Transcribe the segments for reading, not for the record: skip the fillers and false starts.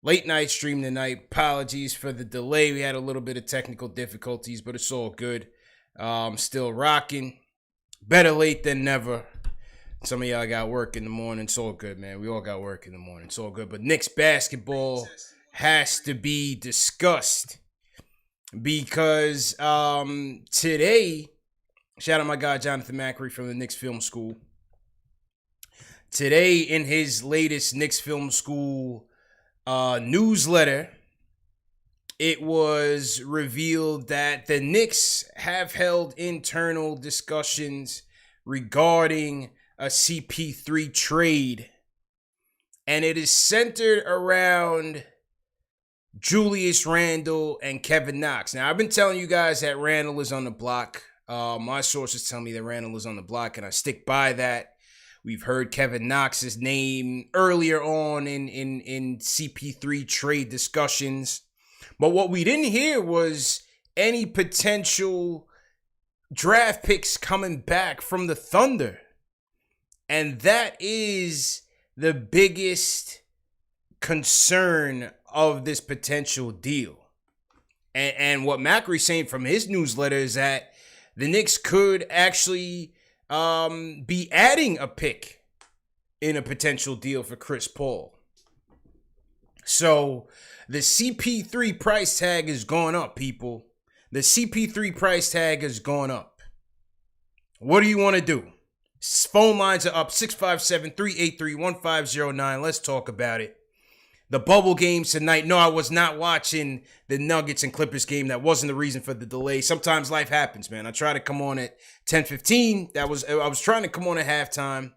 Late night stream tonight. Apologies for the delay. We had a little bit of technical difficulties, but it's all good. Still rocking. Better late than never. Some of y'all got work in the morning. It's all good, man. We all got work in the morning. It's all good. But Knicks basketball has to be discussed because today, shout out my guy Jonathan Macri from the Knicks Film School. Today, in his latest Knicks Film School newsletter, it was revealed that the Knicks have held internal discussions regarding a CP3 trade, and it is centered around Julius Randle and Kevin Knox. Now, I've been telling you guys that Randle is on the block. My sources tell me that Randle is on the block, and I stick by that. We've heard Kevin Knox's name earlier on in CP3 trade discussions. But what we didn't hear was any potential draft picks coming back from the Thunder. And that is the biggest concern of this potential deal. And what Macri's saying from his newsletter is that the Knicks could actually be adding a pick in a potential deal for Chris Paul. So the CP3 price tag is going up, people. The CP3 price tag is going up. What do you want to do? Phone lines are up, 657-383-1509. Let's talk about it. The bubble games tonight. No, I was not watching the Nuggets and Clippers game. That wasn't the reason for the delay. Sometimes life happens, man. I try to come on at 10:15. I was trying to come on at halftime.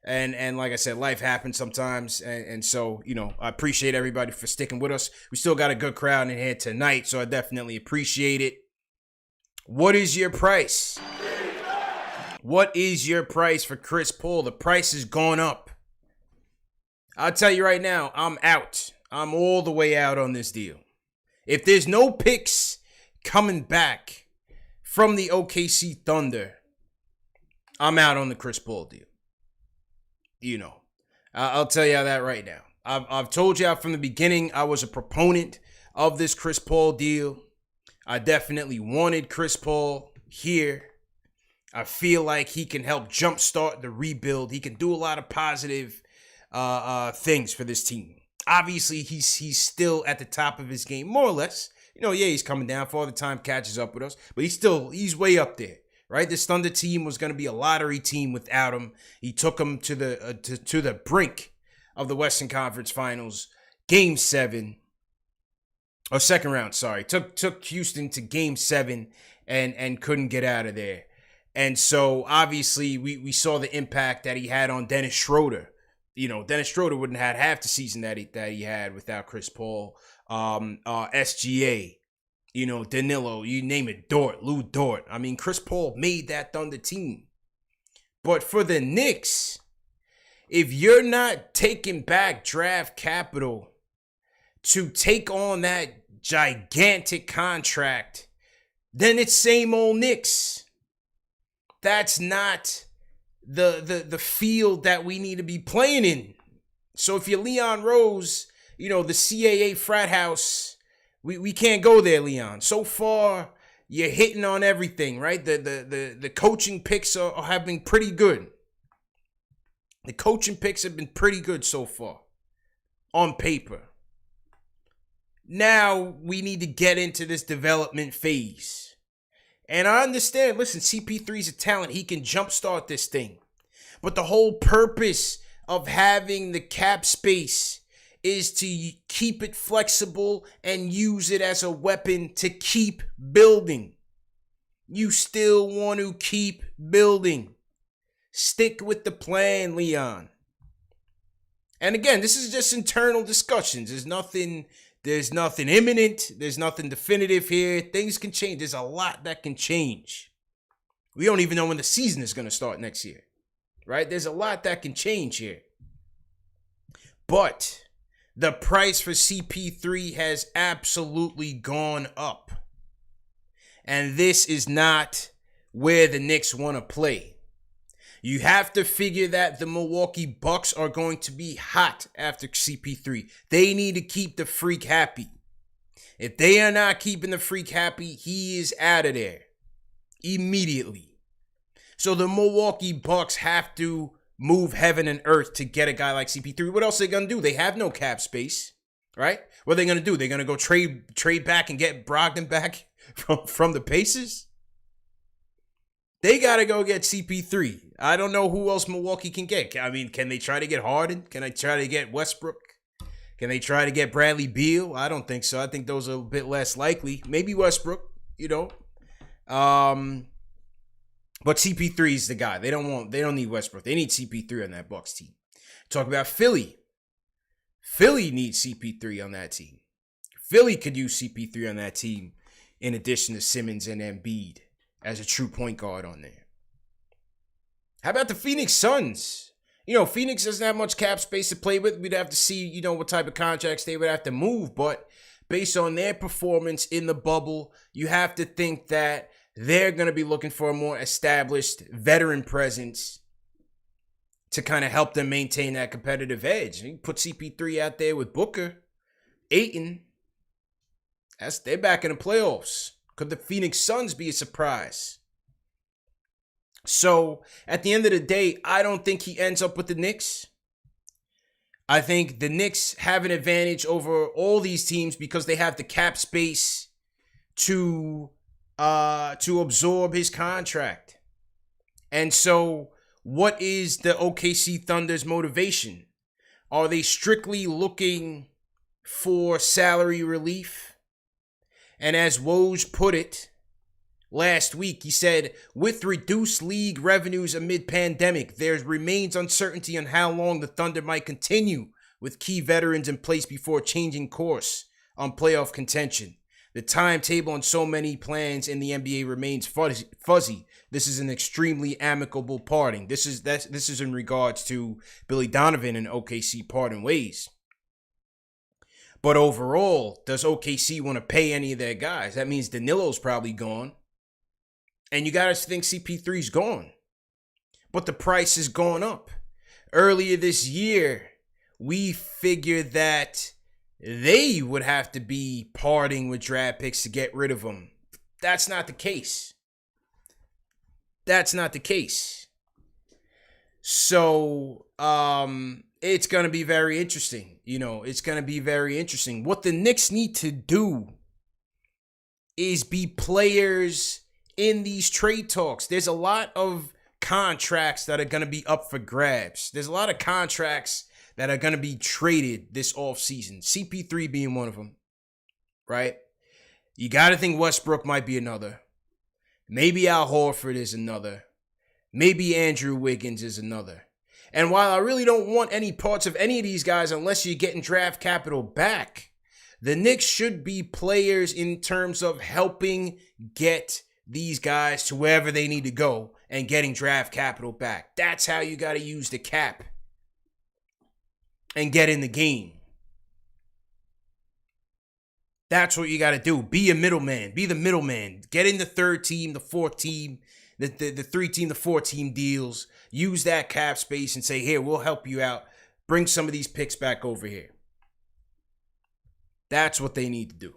And like I said, life happens sometimes. And so, I appreciate everybody for sticking with us. We still got a good crowd in here tonight, so I definitely appreciate it. What is your price? What is your price for Chris Paul? The price is going up. I'll tell you right now, I'm out. I'm all the way out on this deal. If there's no picks coming back from the OKC Thunder, I'm out on the Chris Paul deal. I'll tell you that right now. I've told you from the beginning I was a proponent of this Chris Paul deal. I definitely wanted Chris Paul here. I feel like he can help jumpstart the rebuild. He can do a lot of positive things for this team. Obviously, he's still at the top of his game, more or less. He's coming down. Father Time catches up with us, but he's way up there, right? This Thunder team was going to be a lottery team without him. He took them to the brink of the Western Conference Finals, Game 7, or second round. Sorry, took Houston to Game 7 and couldn't get out of there. And so obviously we saw the impact that he had on Dennis Schroeder. Dennis Schroeder wouldn't have had half the season that he had without Chris Paul. SGA, Danilo, you name it, Lou Dort. I mean, Chris Paul made that Thunder team. But for the Knicks, if you're not taking back draft capital to take on that gigantic contract, then it's same old Knicks. That's not the field that we need to be playing in. So if you're Leon Rose, the CAA frat house, we can't go there, Leon. So far, you're hitting on everything, right? The coaching picks have been pretty good. The coaching picks have been pretty good so far on paper. Now we need to get into this development phase. And I understand, listen, CP3 is a talent. He can jumpstart this thing. But the whole purpose of having the cap space is to keep it flexible and use it as a weapon to keep building. You still want to keep building. Stick with the plan, Leon. And again, this is just internal discussions. There's nothing imminent. There's nothing definitive here. Things can change. There's a lot that can change. We don't even know when the season is going to start next year, right? There's a lot that can change here. But the price for CP3 has absolutely gone up. And this is not where the Knicks want to play. You have to figure that the Milwaukee Bucks are going to be hot after CP3. They need to keep the freak happy. If they are not keeping the freak happy, he is out of there immediately. So the Milwaukee Bucks have to move heaven and earth to get a guy like CP3. What else are they going to do? They have no cap space, right? What are they going to do? They're going to go trade back and get Brogdon back from the Pacers? They got to go get CP3. I don't know who else Milwaukee can get. I mean, can they try to get Harden? Can they try to get Westbrook? Can they try to get Bradley Beal? I don't think so. I think those are a bit less likely. Maybe Westbrook, you know. But CP3 is the guy. They don't need Westbrook. They need CP3 on that Bucks team. Talk about Philly. Philly needs CP3 on that team. Philly could use CP3 on that team in addition to Simmons and Embiid as a true point guard on there. How about the Phoenix Suns? You know, Phoenix doesn't have much cap space to play with. We'd have to see, you know, what type of contracts they would have to move. But based on their performance in the bubble, you have to think that they're going to be looking for a more established veteran presence to kind of help them maintain that competitive edge. You put CP3 out there with Booker, Ayton. They're back in the playoffs. Could the Phoenix Suns be a surprise? So, at the end of the day, I don't think he ends up with the Knicks. I think the Knicks have an advantage over all these teams because they have the cap space to absorb his contract. And so, what is the OKC Thunder's motivation? Are they strictly looking for salary relief? And as Woj put it last week, he said, with reduced league revenues amid pandemic, there remains uncertainty on how long the Thunder might continue with key veterans in place before changing course on playoff contention. The timetable on so many plans in the NBA remains fuzzy. This is an extremely amicable parting. This is in regards to Billy Donovan and OKC parting ways. But overall, does OKC want to pay any of their guys? That means Danilo's probably gone. And you got to think CP3's gone. But the price has gone up. Earlier this year, we figured that they would have to be parting with draft picks to get rid of him. That's not the case. That's not the case. So, it's going to be very interesting. You know, it's going to be very interesting. What the Knicks need to do is be players in these trade talks. There's a lot of contracts that are going to be up for grabs. There's a lot of contracts that are going to be traded this offseason. CP3 being one of them, right? You got to think Westbrook might be another. Maybe Al Horford is another. Maybe Andrew Wiggins is another. And while I really don't want any parts of any of these guys unless you're getting draft capital back, the Knicks should be players in terms of helping get these guys to wherever they need to go and getting draft capital back. That's how you got to use the cap and get in the game. That's what you got to do. Be a middleman. Be the middleman. Get in the third team, the fourth team, the 3-team, the 4-team deals. Use that cap space and say, here, we'll help you out. Bring some of these picks back over here. That's what they need to do.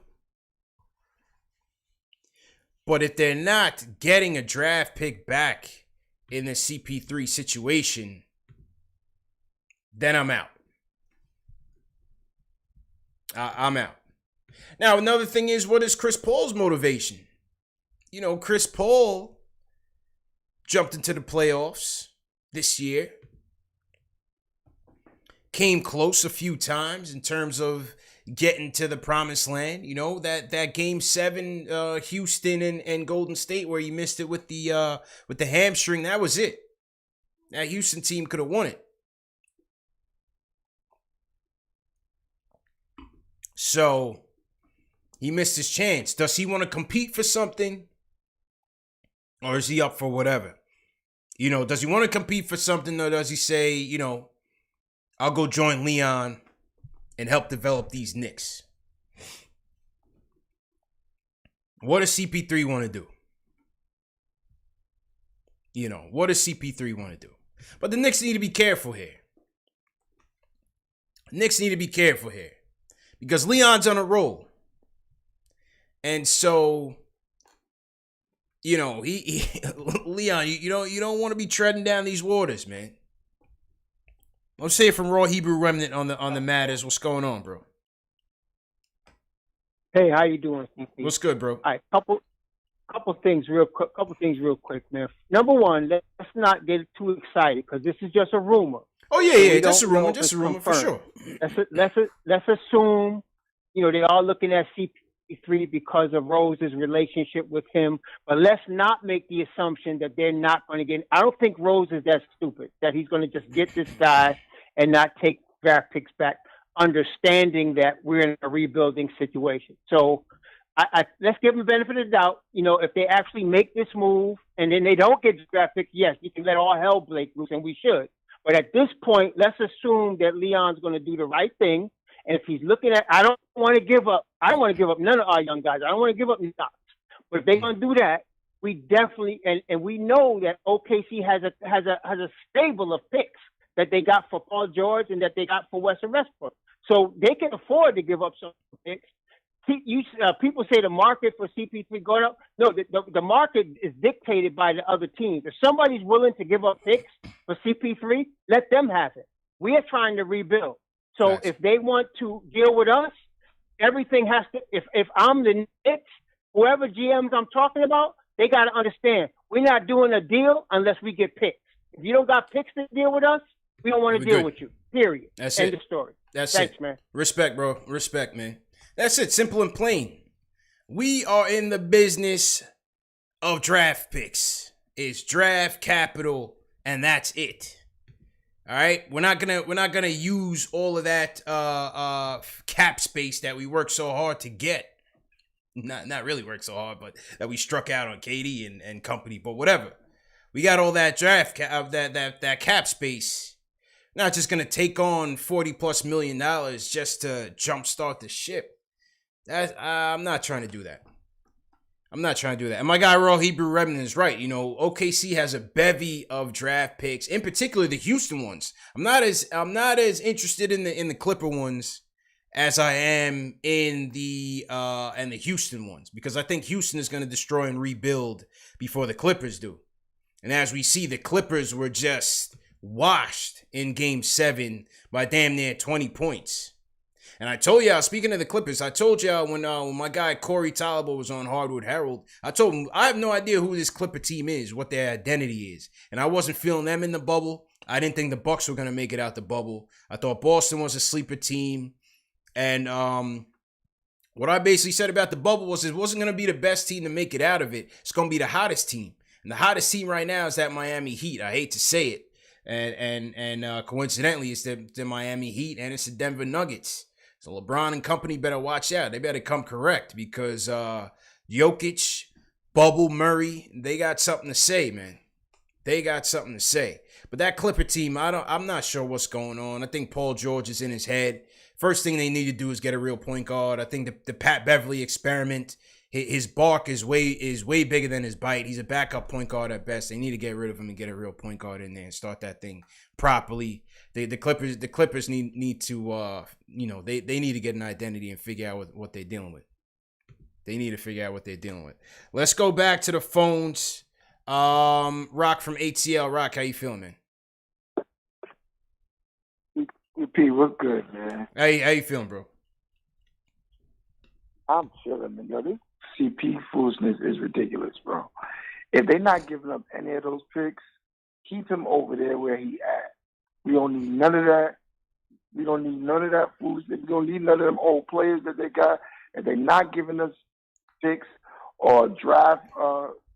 But if they're not getting a draft pick back in the CP3 situation, then I'm out. I'm out. Now, another thing is, what is Chris Paul's motivation? You know, Chris Paul jumped into the playoffs this year. Came close a few times in terms of getting to the promised land. You know, that game 7, Houston and Golden State, where he missed it with the hamstring. That was it. That Houston team could have won it. So he missed his chance. Does he want to compete for something? Or is he up for whatever? You know, does he want to compete for something, or does he say, you know, I'll go join Leon and help develop these Knicks? What does CP3 want to do? You know, what does CP3 want to do? But the Knicks need to be careful here. Knicks need to be careful here because Leon's on a roll. And so, you know, Leon, you don't want to be treading down these waters, man. I'm saying from Raw Hebrew Remnant on the matters. What's going on, bro? Hey, how you doing, CP? What's good, bro? All right, couple things real quick, man. Number one, let's not get too excited because this is just a rumor. Oh yeah, just a rumor, for sure. Let's assume, you know, they are looking at CP3 because of Rose's relationship with him, but let's not make the assumption that they're not going to get. I don't think Rose is that stupid that he's going to just get this guy and not take draft picks back, understanding that we're in a rebuilding situation. So let's give them the benefit of the doubt. You know, if they actually make this move and then they don't get the draft pick, yes, you can let all hell break loose, and we should. But at this point, let's assume that Leon's going to do the right thing. And if he's looking at, I don't want to give up none of our young guys. I don't want to give up Knox. But if they're going to do that, we definitely, and we know that OKC has a stable of picks that they got for Paul George and that they got for Western Westbrook. So they can afford to give up some picks. People say the market for CP3 going up. No, the market is dictated by the other teams. If somebody's willing to give up picks for CP3, let them have it. We are trying to rebuild. So Nice. If they want to deal with us, everything has to. If I'm the Knicks, whoever GMs I'm talking about, they got to understand we're not doing a deal unless we get picks. If you don't got picks to deal with us, we don't want to deal with you. Period. That's End it. of story. Thanks, man. Respect, bro. Respect, man. That's it. Simple and plain. We are in the business of draft picks. It's draft capital, and that's it. All right, we're not gonna use all of that cap space that we worked so hard to get. Not really work so hard, but that we struck out on Katie and company. But whatever, we got all that draft that cap space. Not just gonna take on $40+ million just to jumpstart the ship. I'm not trying to do that. And my guy Raw Hebrew Remnant is right. You know, OKC has a bevy of draft picks, in particular the Houston ones. I'm not as interested in the Clipper ones as I am in the Houston ones, because I think Houston is going to destroy and rebuild before the Clippers do. And as we see, the Clippers were just washed in Game 7 by damn near 20 points. And I told y'all, speaking of the Clippers, I told y'all when my guy Corey Tolliver was on Hardwood Herald, I told him I have no idea who this Clipper team is, what their identity is. And I wasn't feeling them in the bubble. I didn't think the Bucks were going to make it out the bubble. I thought Boston was a sleeper team. And what I basically said about the bubble was it wasn't going to be the best team to make it out of it. It's going to be the hottest team. And the hottest team right now is that Miami Heat. I hate to say it. And coincidentally, it's the Miami Heat and it's the Denver Nuggets. So LeBron and company better watch out. They better come correct because Jokic, Bubble, Murray, they got something to say, man. They got something to say. But that Clipper team, I'm not sure what's going on. I think Paul George is in his head. First thing they need to do is get a real point guard. I think the Pat Beverly experiment, his bark is way bigger than his bite. He's a backup point guard at best. They need to get rid of him and get a real point guard in there and start that thing properly. The Clippers need to they need to get an identity and figure out what they're dealing with. They need to figure out what they're dealing with. Let's go back to the phones. Rock from ATL. Rock, how you feeling, man? P, what's good, man? How you feeling, bro? I'm chilling, man. Yo, this CP foolishness is ridiculous, bro. If they're not giving up any of those picks, keep him over there where he at. We don't need none of that. We don't need none of that foolishness. We don't need none of them old players that they got. If they're not giving us picks or draft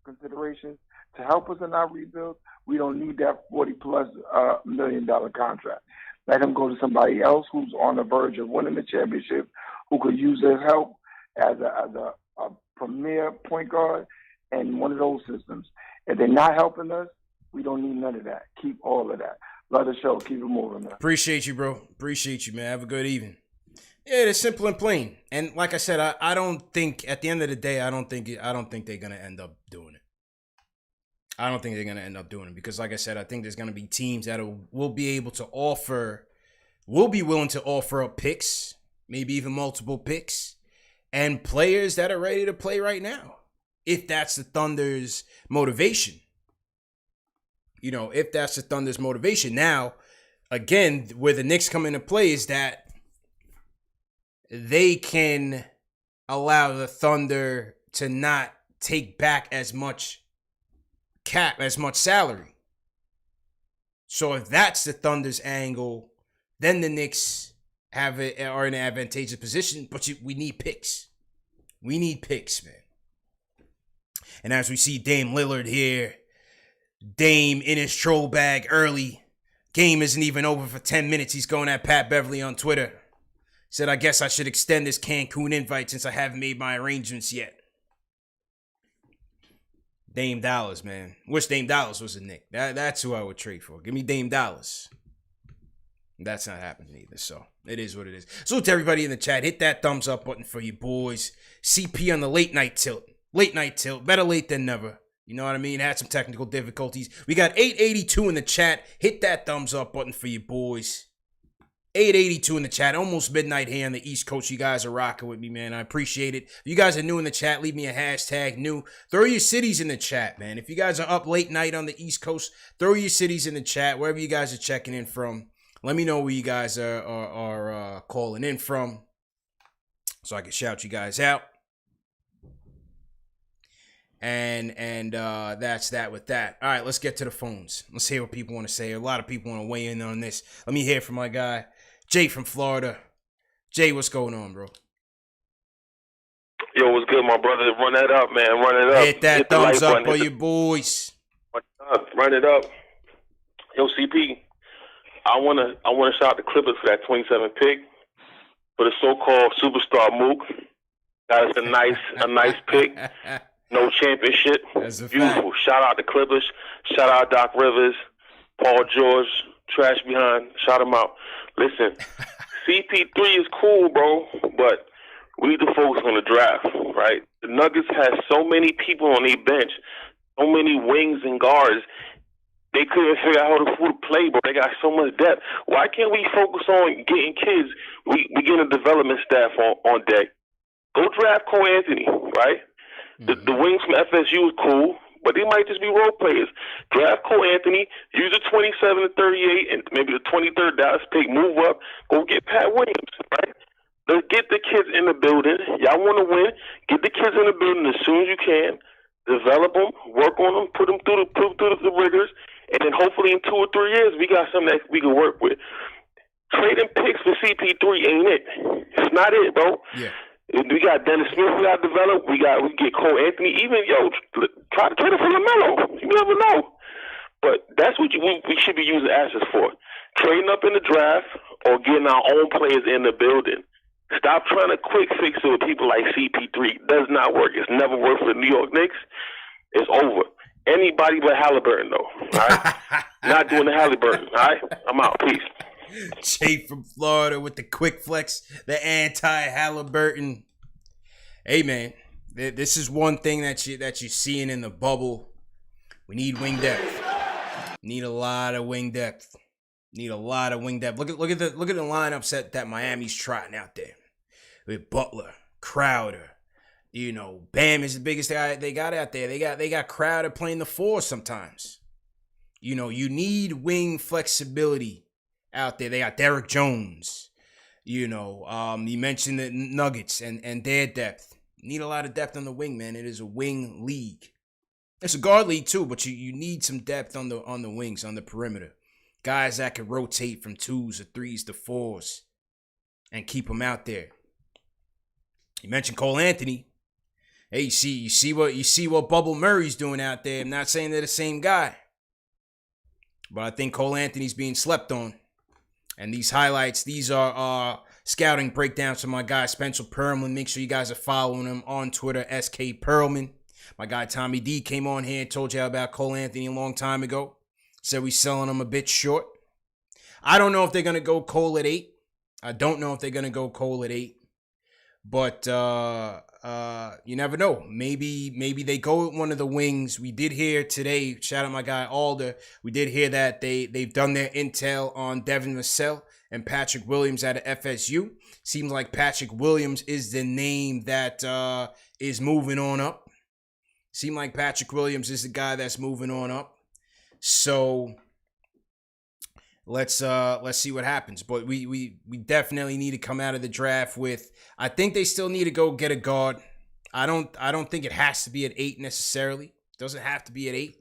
considerations to help us in our rebuild, we don't need that $40+ million contract. Let him go to somebody else who's on the verge of winning the championship, who could use his help as a premier point guard in one of those systems. If they're not helping us, we don't need none of that. Keep all of that. Love the show. Keep it moving, man. Appreciate you, bro. Appreciate you, man. Have a good evening. Yeah, it's simple and plain. And like I said, I don't think at the end of the day, I don't think they're gonna end up doing it. I don't think they're going to end up doing it because, like I said, I think there's going to be teams that will be able to will be willing to offer up picks, maybe even multiple picks, and players that are ready to play right now. If that's the Thunder's motivation. If that's the Thunder's motivation. Now, again, where the Knicks come into play is that they can allow the Thunder to not take back as much salary. So if that's the Thunder's angle, then the Knicks are in an advantageous position, but we need picks. We need picks, man. And as we see Dame Lillard here, Dame in his troll bag early. Game isn't even over for 10 minutes. He's going at Pat Beverly on Twitter. Said, I guess I should extend this Cancun invite since I haven't made my arrangements yet. Dame Dollars, man. Wish Dame Dollars was a Knick. That's who I would trade for. Give me Dame Dollars. That's not happening either, so it is what it is. So to everybody in the chat, hit that thumbs up button for you boys. CP on the late night tilt. Better late than never. You know what I mean? Had some technical difficulties. We got 882 in the chat. Hit that thumbs up button for you boys. 882 in the chat. Almost midnight here on the East Coast. You guys are rocking with me, man. I appreciate it. If you guys are new in the chat, leave me a hashtag new. Throw your cities in the chat, man. If you guys are up late night on the East Coast, throw your cities in the chat. Wherever you guys are checking in from. Let me know where you guys are calling in from so I can shout you guys out. And that's that with that. All right, let's get to the phones. Let's hear what people want to say. A lot of people want to weigh in on this. Let me hear from my guy, Jay from Florida. Jay, what's going on, bro? Yo, what's good, my brother? Run that up, man. Run it up. Hit that thumbs up for you boys. Run it up. Yo, CP, I wanna shout out the Clippers for that 27 pick for the so-called superstar Mook. That is a nice pick. No championship. That's a beautiful. Fact. Shout out the Clippers. Shout out Doc Rivers, Paul George, trash behind. Shout him out. Listen, CP3 is cool, bro, but we need to focus on the draft, right? The Nuggets has so many people on their bench, so many wings and guards. They couldn't figure out who to play, bro. They got so much depth. Why can't we focus on getting kids? We getting a development staff on deck. Go draft Cole Anthony, right? Mm-hmm. The wings from FSU is cool, but they might just be role players. Draft Cole Anthony, use the 27 to 38 and maybe the 23rd Dallas pick, move up, go get Pat Williams, right? Let's get the kids in the building. Y'all want to win. Get the kids in the building as soon as you can. Develop them, work on them, put them through the rigors, and then hopefully in 2 or 3 years we got something that we can work with. Trading picks for CP3 ain't it. It's not it, bro. Yeah. We got Dennis Smith we got to develop. We get Cole Anthony. Even, try to trade him for LaMelo. You never know. But that's what we should be using assets for. Trading up in the draft or getting our own players in the building. Stop trying to quick fix it with people like CP3. It does not work. It's never worked for the New York Knicks. It's over. Anybody but Halliburton, though. All right? Not doing the Halliburton. All right? I'm out. Peace. Jay from Florida with the quick flex, the anti-Halliburton. Hey, man, this is one thing that you're seeing in the bubble. We need wing depth. Need a lot of wing depth. Look at the lineups that Miami's trotting out there with Butler, Crowder. Bam is the biggest guy they got out there. They got Crowder playing the 4 sometimes. You need wing flexibility out there. They got Derrick Jones. You mentioned the Nuggets and their depth. Need a lot of depth on the wing, man. It is a wing league. It's a guard league too, but you need some depth on the wings, on the perimeter. Guys that can rotate from 2s to 3s to 4s and keep them out there. You mentioned Cole Anthony. Hey, you see what Bubble Murray's doing out there. I'm not saying they're the same guy, but I think Cole Anthony's being slept on. And these highlights, these are scouting breakdowns from my guy Spencer Perlman. Make sure you guys are following him on Twitter, SK Perlman. My guy Tommy D came on here and told you about Cole Anthony a long time ago. Said we're selling him a bit short. I don't know if they're going to go Cole at 8. But you never know. Maybe they go with one of the wings. We did hear today, shout out my guy Alder, we did hear that they've done their intel on Devin Vassell and Patrick Williams out of FSU. Seems like Patrick Williams is the name that is moving on up. Seems like Patrick Williams is the guy that's moving on up. So let's see what happens. But we definitely need to come out of the draft with. I think they still need to go get a guard. I don't think it has to be at 8 necessarily. It doesn't have to be at 8.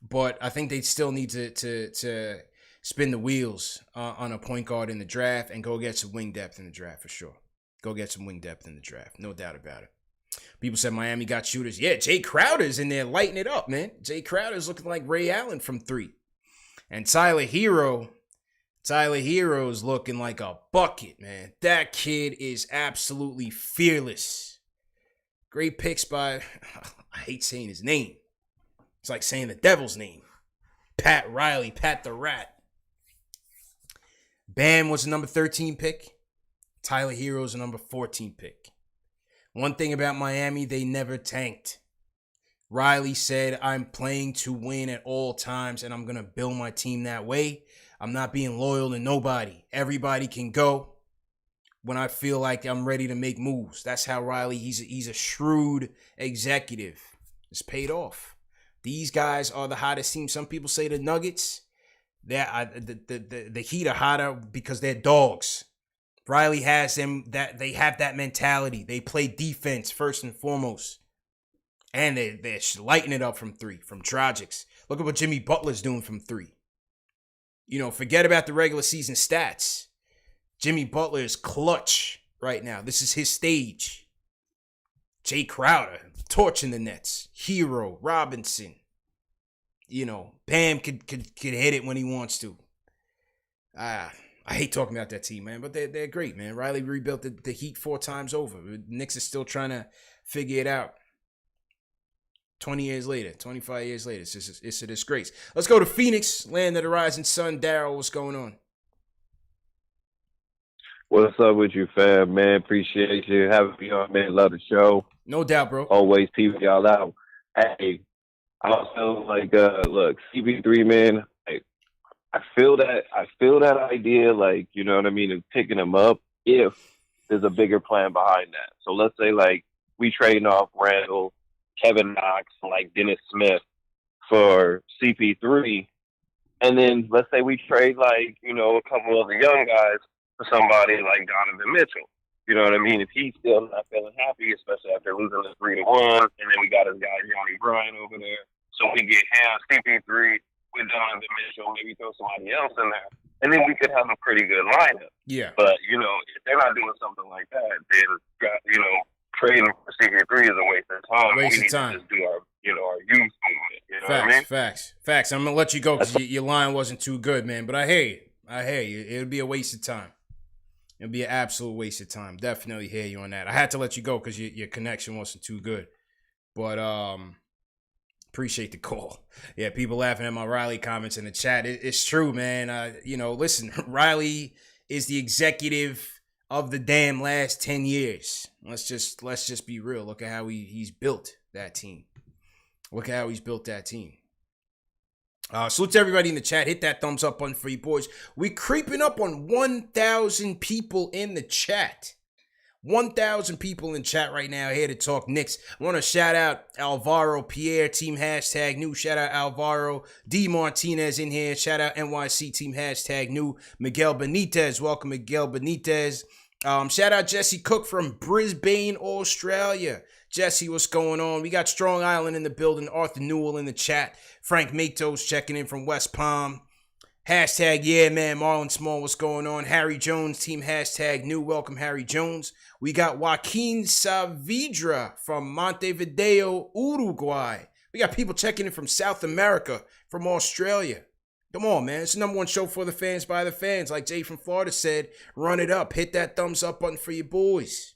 But I think they still need to spin the wheels on a point guard in the draft and go get some wing depth in the draft for sure. Go get some wing depth in the draft. No doubt about it. People said Miami got shooters. Yeah, Jay Crowder's in there lighting it up, man. Jay Crowder's looking like Ray Allen from 3. And Tyler Hero's looking like a bucket, man. That kid is absolutely fearless. Great picks by, I hate saying his name. It's like saying the devil's name. Pat Riley, Pat the Rat. Bam was the number 13 pick. Tyler Hero's the number 14 pick. One thing about Miami, they never tanked. Riley said, I'm playing to win at all times, and I'm going to build my team that way. I'm not being loyal to nobody. Everybody can go when I feel like I'm ready to make moves. That's how Riley, he's a shrewd executive. It's paid off. These guys are the hottest team. Some people say the Nuggets, the Heat are hotter because they're dogs. Riley has them, that they have that mentality. They play defense first and foremost. And they're lighting it up from 3, from Dragic. Look at what Jimmy Butler's doing from 3. You know, forget about the regular season stats. Jimmy Butler is clutch right now. This is his stage. Jay Crowder, torching the Nets. Hero, Robinson. You know, Bam could hit it when he wants to. I hate talking about that team, man, but they're great, man. Riley rebuilt the Heat 4 times over. The Knicks is still trying to figure it out. 20 years later, 25 years later, it's a disgrace. Let's go to Phoenix, land of the rising sun. Daryl, what's going on? What's up with you, fam, man? Appreciate you having me on, man. Love the show. No doubt, bro. Always peeping y'all out. Hey, I feel like, look, CP3, man, I feel that idea, like, you know what I mean, of picking him up if there's a bigger plan behind that. So let's say, like, we trading off Randall, Kevin Knox, like Dennis Smith for CP3, and then let's say we trade, like, you know, a couple of the young guys for somebody like Donovan Mitchell. You know what I mean? If he's still not feeling happy, especially after losing the 3-1, and then we got his guy Johnny Bryant over there, so we get him CP3 with Donovan Mitchell, maybe throw somebody else in there, and then we could have a pretty good lineup. Yeah. But, you know, if they're not doing something like that, then, you know, trading for CP3 is a waste of time. Waste of time. To just do our youth movement. You know what I mean? Facts. I'm gonna let you go because your line wasn't too good, man. But I hear you. It would be a waste of time. It'd be an absolute waste of time. Definitely hear you on that. I had to let you go because your connection wasn't too good. But appreciate the call. Yeah, people laughing at my Riley comments in the chat. It's true, man. Listen, Riley is the executive of the damn last 10 years. Let's just be real. Look at how he's built that team. Salute to everybody in the chat. Hit that thumbs up button for you boys. We creeping up on 1,000 people in the chat. 1,000 people in chat right now here to talk Knicks. I want to shout out Alvaro Pierre, team hashtag new. Shout out Alvaro D. Martinez in here. Shout out NYC team hashtag new. Miguel Benitez. Welcome, Miguel Benitez. Shout out Jesse Cook from Brisbane, Australia. Jesse, what's going on? We got Strong Island in the building. Arthur Newell in the chat. Frank Matos checking in from West Palm. Hashtag yeah, man. Marlon Small, what's going on? Harry Jones, team hashtag new. Welcome, Harry Jones. We got Joaquin Saavedra from Montevideo, Uruguay. We got people checking in from South America, from Australia. Come on, man. It's the number one show for the fans by the fans. Like Jay from Florida said, run it up. Hit that thumbs up button for your boys.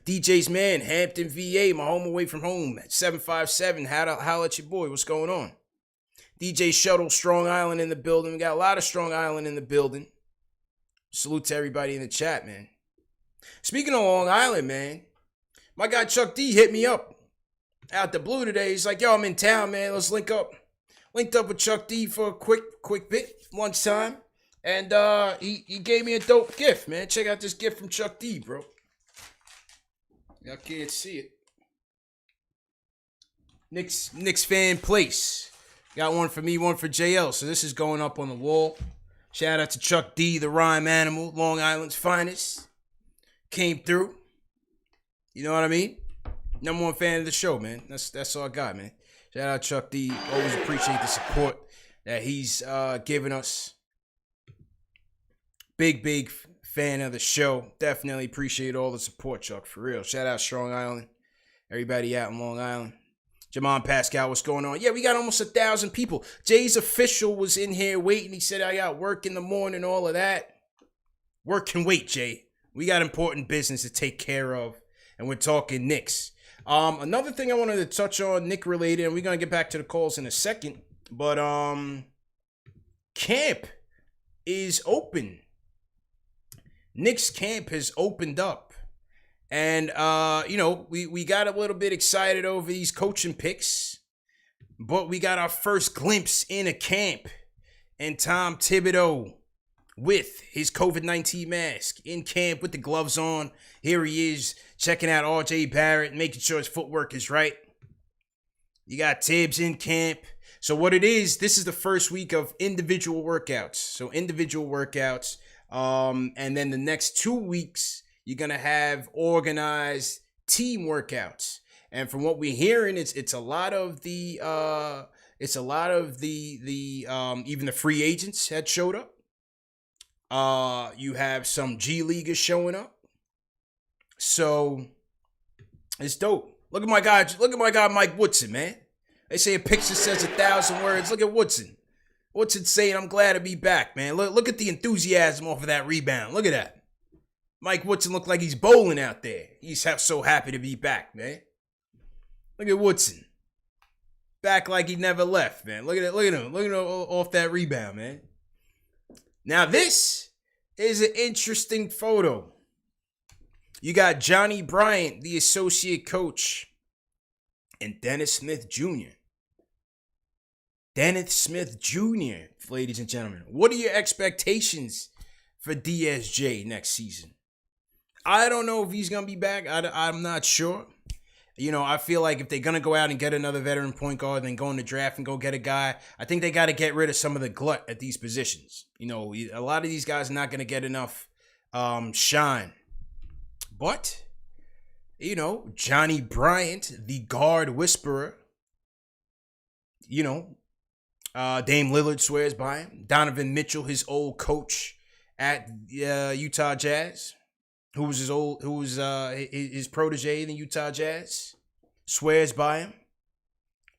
DJ's man, Hampton, VA, my home away from home. 757, holla at your boy. What's going on? DJ Shuttle, Strong Island in the building. We got a lot of Strong Island in the building. Salute to everybody in the chat, man. Speaking of Long Island, man, my guy Chuck D hit me up out the blue today. He's like, yo, I'm in town, man. Let's link up. Linked up with Chuck D for a quick bit, lunchtime. And he gave me a dope gift, man. Check out this gift from Chuck D, bro. Y'all can't see it. Knicks fan place. Got one for me, one for JL. So this is going up on the wall. Shout out to Chuck D, the rhyme animal, Long Island's finest. Came through. You know what I mean? Number one fan of the show, man. That's all I got, man. Shout out Chuck D. Always appreciate the support that he's giving us. Big fan of the show. Definitely appreciate all the support, Chuck, for real. Shout out Strong Island. Everybody out in Long Island. Jamon Pascal, what's going on? Yeah, we got almost 1,000 people. Jay's official was in here waiting. He said, I got work in the morning, all of that. Work can wait, Jay. We got important business to take care of. And we're talking Knicks. Another thing I wanted to touch on, Knick related, and we're going to get back to the calls in a second. But camp is open. Knicks camp has opened up. And, we got a little bit excited over these coaching picks. But we got our first glimpse in a camp. And Tom Thibodeau with his COVID-19 mask in camp with the gloves on. Here he is checking out RJ Barrett, making sure his footwork is right. You got Tibbs in camp. So what it is, this is the first week of individual workouts. So individual workouts. And then the next 2 weeks, you're going to have organized team workouts. And from what we're hearing, it's a lot of the even the free agents had showed up. You have some G Leaguers showing up. So it's dope. Look at my guy Mike Woodson, man. They say a picture says 1,000 words. Look at Woodson. Woodson saying, I'm glad to be back, man. Look at the enthusiasm off of that rebound. Look at that. Mike Woodson looked like he's bowling out there. He's so happy to be back, man. Look at Woodson. Back like he never left, man. Look at him. Look at him off that rebound, man. Now this is an interesting photo. You got Johnny Bryant, the associate coach, and Dennis Smith Jr. Dennis Smith Jr., ladies and gentlemen. What are your expectations for DSJ next season? I don't know if he's going to be back. I'm not sure. I feel like if they're going to go out and get another veteran point guard, then go in the draft and go get a guy, I think they got to get rid of some of the glut at these positions. A lot of these guys are not going to get enough shine. But, Johnny Bryant, the guard whisperer, Dame Lillard swears by him. Donovan Mitchell, his old coach at Utah Jazz, who was his protege in the Utah Jazz, swears by him.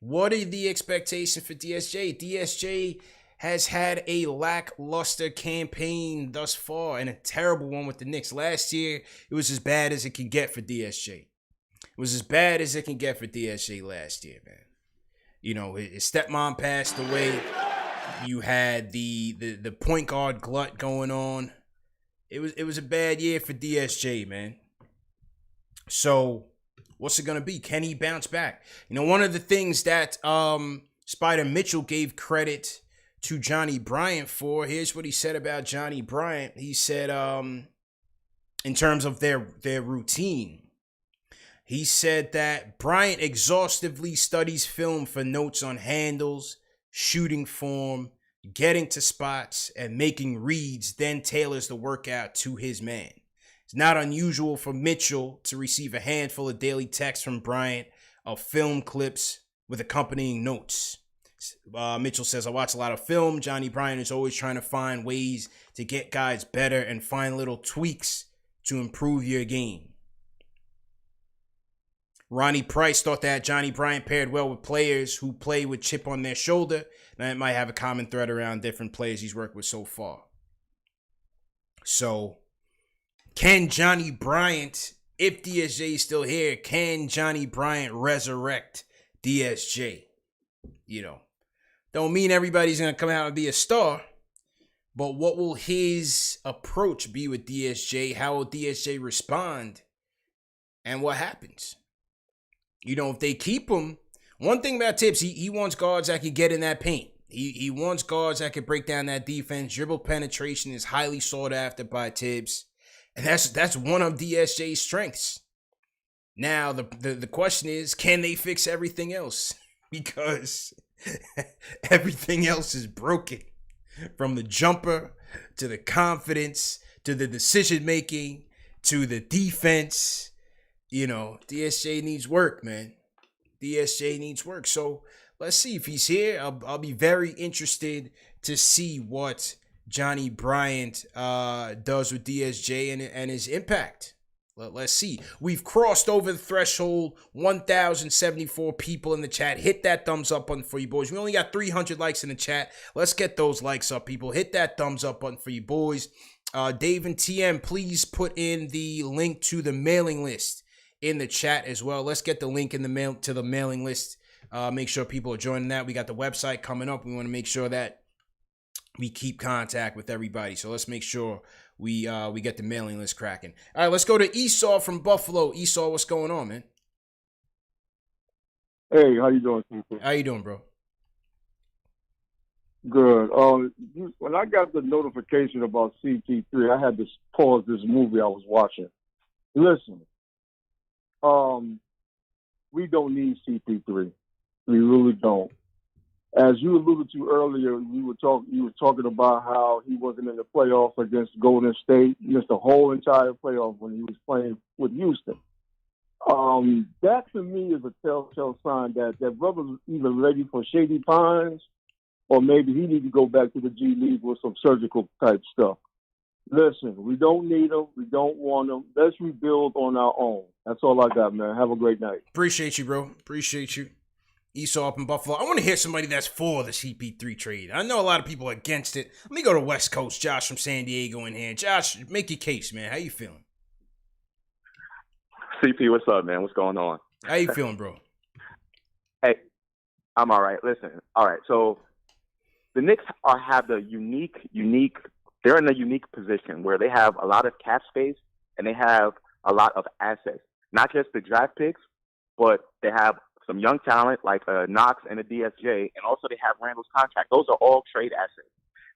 What are the expectations for DSJ? DSJ has had a lackluster campaign thus far and a terrible one with the Knicks. Last year, it was as bad as it can get for DSJ. It was as bad as it can get for DSJ last year, man. His stepmom passed away. You had the point guard glut going on. It was a bad year for DSJ, man. So, what's it gonna be? Can he bounce back? One of the things that Spider Mitchell gave credit to Johnny Bryant for. Here's what he said about Johnny Bryant. He said, in terms of their routine, he said that Bryant exhaustively studies film for notes on handles, shooting form, getting to spots, and making reads, then tailors the workout to his man. It's not unusual for Mitchell to receive a handful of daily texts from Bryant of film clips with accompanying notes. Mitchell says, I watch a lot of film. Johnny Bryant is always trying to find ways to get guys better and find little tweaks to improve your game. Ronnie Price thought that Johnny Bryant paired well with players who play with chip on their shoulder. Now, it might have a common thread around different players he's worked with so far. So, can Johnny Bryant, if DSJ is still here, can Johnny Bryant resurrect DSJ? Don't mean everybody's going to come out and be a star, But what will his approach be with DSJ? How will DSJ respond? And what happens? If they keep him, one thing about Tibbs, he wants guards that can get in that paint. He wants guards that can break down that defense. Dribble penetration is highly sought after by Tibbs. And that's one of DSJ's strengths. Now, the question is, can they fix everything else? Because everything else is broken. From the jumper, to the confidence, to the decision-making, to the defense. DSJ needs work, man. DSJ needs work. So, let's see if he's here. I'll be very interested to see what Johnny Bryant does with DSJ and his impact. Let's see. We've crossed over the threshold. 1,074 people in the chat. Hit that thumbs up button for you boys. We only got 300 likes in the chat. Let's get those likes up, people. Hit that thumbs up button for you boys. Dave and TM, please put in the link to the mailing list in the chat as well. Let's get the link in the mail to the mailing list. Make sure people are joining that. We got the website coming up. We want to make sure that we keep contact with everybody. So let's make sure we get the mailing list cracking. All right, let's go to Esau from Buffalo. Esau, what's going on, man? Hey, how you doing, people? How you doing, bro? Good. When I got the notification about CP3, I had to pause this movie I was watching. Listen, we don't need CP3. We really don't. As you alluded to earlier, you were talking about how he wasn't in the playoffs against Golden State. He missed the whole entire playoff when he was playing with Houston. That to me is a telltale sign that brother's either ready for Shady Pines or maybe he need to go back to the G League with some surgical type stuff. Listen, we don't need him. We don't want him. Let's rebuild on our own. That's all I got, man. Have a great night. Appreciate you, bro. Appreciate you. Esau up in Buffalo. I want to hear somebody that's for the CP3 trade. I know a lot of people are against it. Let me go to West Coast. Josh from San Diego in here. Josh, make your case, man. How you feeling? CP, what's up, man? What's going on? How you feeling, bro? Hey, I'm all right. Listen, all right. So the Knicks have the unique. They're in a unique position where they have a lot of cap space and they have a lot of assets. Not just the draft picks, but they have some young talent like Knox and a DSJ, and also they have Randall's contract. Those are all trade assets.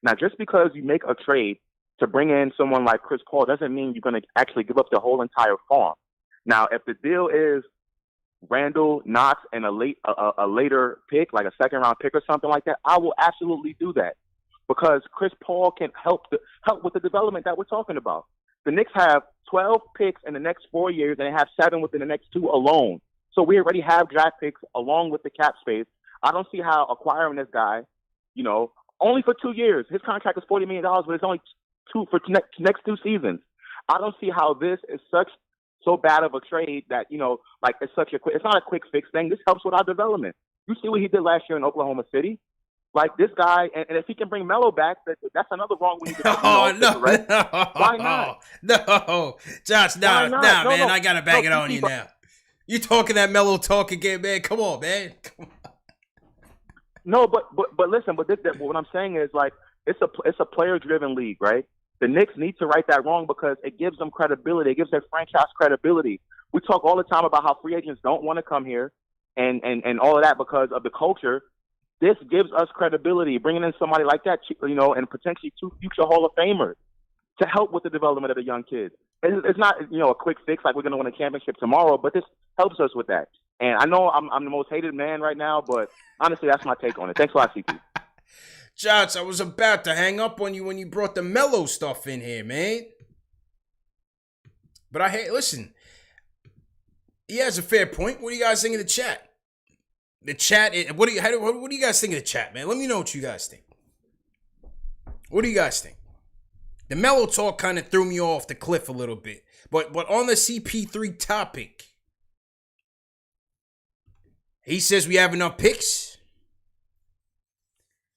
Now, just because you make a trade to bring in someone like Chris Paul doesn't mean you're going to actually give up the whole entire farm. Now, if the deal is Randall, Knox, and a later pick, like a second-round pick or something like that, I will absolutely do that because Chris Paul can help with the development that we're talking about. The Knicks have 12 picks in the next 4 years, and they have 7 within the next 2 alone. So we already have draft picks along with the cap space. I don't see how acquiring this guy, only for 2 years. His contract is $40 million, but it's only next 2 seasons. I don't see how this is so bad of a trade that, it's not a quick fix thing. This helps with our development. You see what he did last year in Oklahoma City? Like this guy, and if he can bring Melo back, that's another wrong way to do it. Why not? No. Josh, man. I got to bang it on you now. You talking that Melo talk again, man. Come on, man. Come on. No, but listen, what I'm saying is it's a player-driven league, right? The Knicks need to right that wrong because it gives them credibility. It gives their franchise credibility. We talk all the time about how free agents don't want to come here and all of that because of the culture. This gives us credibility, bringing in somebody like that, and potentially 2 future Hall of Famers to help with the development of the young kids. It's not, a quick fix like we're going to win a championship tomorrow, but this helps us with that. And I know I'm the most hated man right now, but honestly, that's my take on it. Thanks a lot, CP. Josh, I was about to hang up on you when you brought the Melo stuff in here, man. But listen, he has a fair point. What do you guys think of the chat? The chat, what do you guys think of the chat, man? Let me know what you guys think. What do you guys think? The Melo talk kind of threw me off the cliff a little bit. But on the CP3 topic, he says we have enough picks.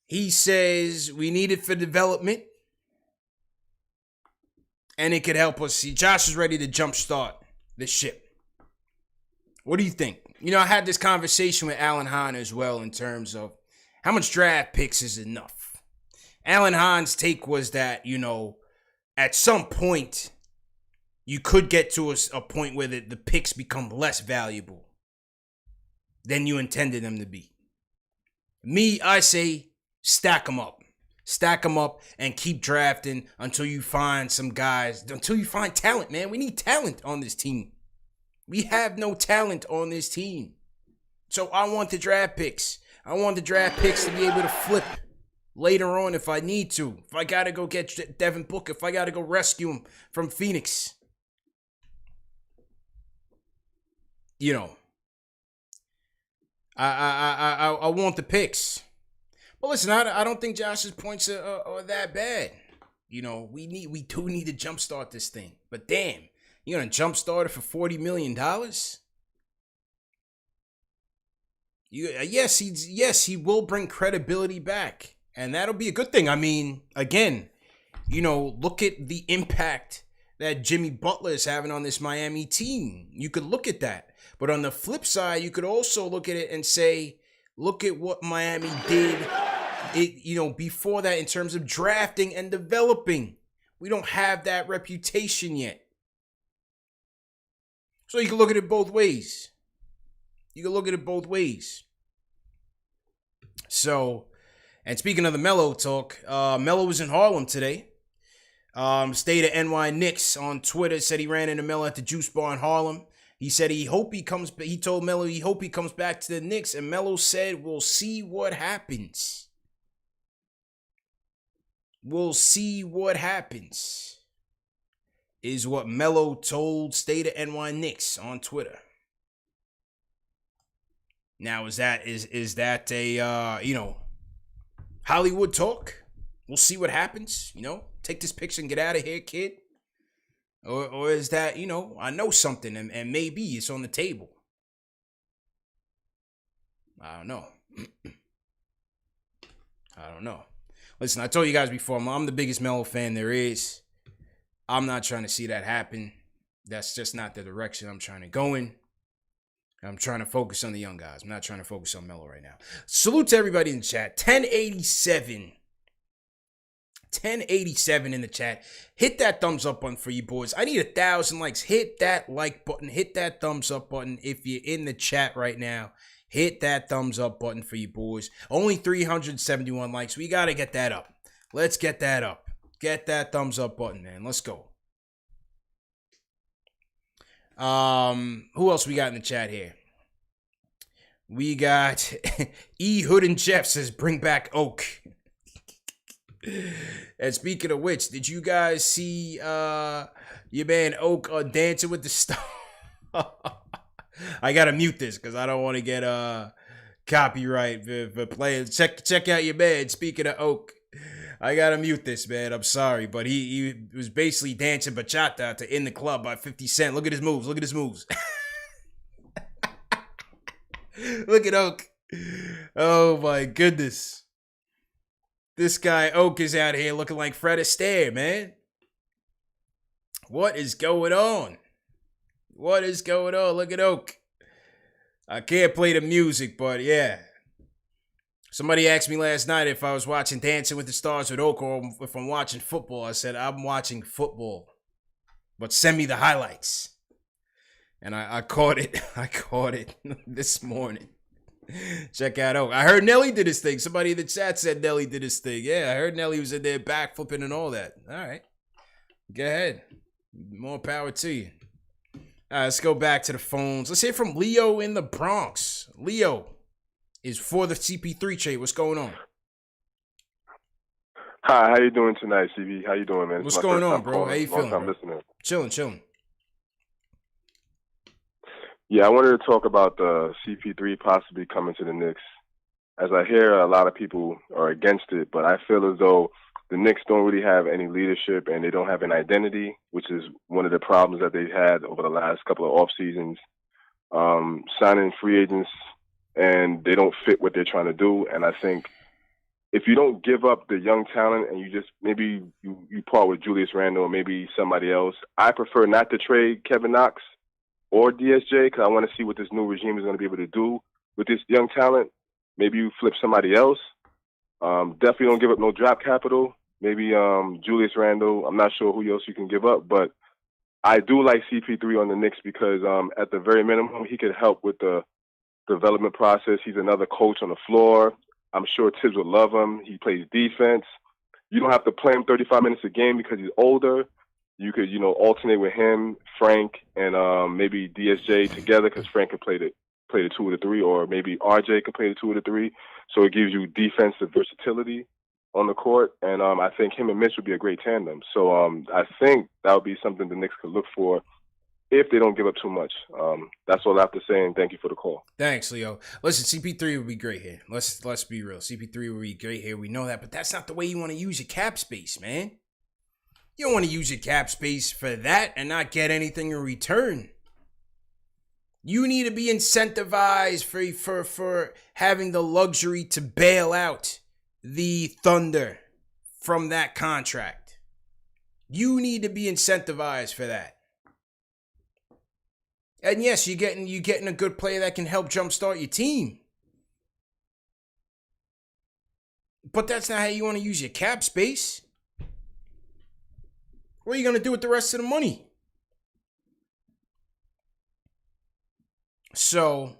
He says we need it for development. And it could help us see. Josh is ready to jumpstart the ship. What do you think? I had this conversation with Alan Hahn as well in terms of how much draft picks is enough. Alan Hahn's take was that, you know, at some point, you could get to a point where the picks become less valuable than you intended them to be. Me, I say stack them up. Stack them up and keep drafting until you find some guys, until you find talent, man. We need talent on this team. We have no talent on this team. So I want the draft picks. I want the draft picks to be able to flip later on if I need to. If I got to go get Devin Booker, if I got to go rescue him from Phoenix. You know, I want the picks. But listen, I don't think Josh's points are that bad. You know, we do need to jumpstart this thing. But damn, you're gonna jumpstart it for $40 million? Yes, he will bring credibility back, and that'll be a good thing. I mean, again, you know, look at the impact that Jimmy Butler is having on this Miami team. You could look at that. But on the flip side, you could also look at it and say, look at what Miami did, before that in terms of drafting and developing. We don't have that reputation yet. So you can look at it both ways. So, and speaking of the Melo talk, Melo was in Harlem today. State of NY Knicks on Twitter said he ran into Melo at the Juice Bar in Harlem. He said he told Melo he hope he comes back to the Knicks, and Melo said, we'll see what happens. We'll see what happens, is what Melo told State of NY Knicks on Twitter. Now, is that a Hollywood talk? We'll see what happens, take this picture and get out of here, kid. Or is that, I know something and maybe it's on the table. I don't know. Listen, I told you guys before, I'm the biggest Melo fan there is. I'm not trying to see that happen. That's just not the direction I'm trying to go in. I'm trying to focus on the young guys. I'm not trying to focus on Melo right now. Salute to everybody in the chat. 1087 in the chat. Hit that thumbs up button for you boys. I need 1,000 likes. Hit that like button. Hit that thumbs up button if you're in the chat right now. Hit that thumbs up button for you boys. Only 371 likes. We got to get that up. Let's get that up. Get that thumbs up button, man. Let's go. Who else we got in the chat here? We got E. Hood and Jeff says, bring back Oak. And speaking of which, did you guys see your man Oak Dancing with the Stars? I gotta mute this because I don't want to get copyright for playing. Check out your man. Speaking of Oak, I gotta mute this, man. I'm sorry, but he was basically dancing bachata to end the club by 50 Cent. Look at his moves. Look at Oak. Oh my goodness. This guy Oak is out here looking like Fred Astaire, man. What is going on? Look at Oak. I can't play the music, but yeah. Somebody asked me last night if I was watching Dancing with the Stars with Oak or if I'm watching football. I said, I'm watching football. But send me the highlights. And I caught it. I caught it this morning. Check out Oak. I heard Nelly did his thing. Somebody in the chat said Nelly did his thing. Yeah, I heard Nelly was in there backflipping and all that. All right. Go ahead. More power to you. All right, let's go back to the phones. Let's hear from Leo in the Bronx. Leo is for the CP3 trade. What's going on? Hi, how you doing tonight, CB? How you doing, man? What's going on, bro? How you feeling? Long time listening. Chilling. Yeah, I wanted to talk about the CP3 possibly coming to the Knicks. As I hear, a lot of people are against it, but I feel as though the Knicks don't really have any leadership and they don't have an identity, which is one of the problems that they've had over the last couple of off seasons. Signing free agents and they don't fit what they're trying to do. And I think if you don't give up the young talent and you just maybe you part with Julius Randle or maybe somebody else, I prefer not to trade Kevin Knox or DSJ because I want to see what this new regime is going to be able to do with this young talent. Maybe you flip somebody else. Definitely don't give up no draft capital. Maybe Julius Randle. I'm not sure who else you can give up, but I do like CP3 on the Knicks because at the very minimum, he could help with the development process. He's another coach on the floor. I'm sure Tibbs would love him. He plays defense. You don't have to play him 35 minutes a game because he's older. You could, alternate with him, Frank, and maybe DSJ together because Frank could play the 2 or the 3, or maybe RJ could play the 2 or the 3. So it gives you defensive versatility on the court, and I think him and Mitch would be a great tandem. So I think that would be something the Knicks could look for if they don't give up too much. That's all I have to say, and thank you for the call. Thanks, Leo. Listen, CP3 would be great here. Let's be real. CP3 would be great here. We know that, but that's not the way you want to use your cap space, man. You don't want to use your cap space for that and not get anything in return. You need to be incentivized for having the luxury to bail out the Thunder from that contract. You need to be incentivized for that. And yes, you're getting a good player that can help jumpstart your team. But that's not how you want to use your cap space. What are you going to do with the rest of the money? So,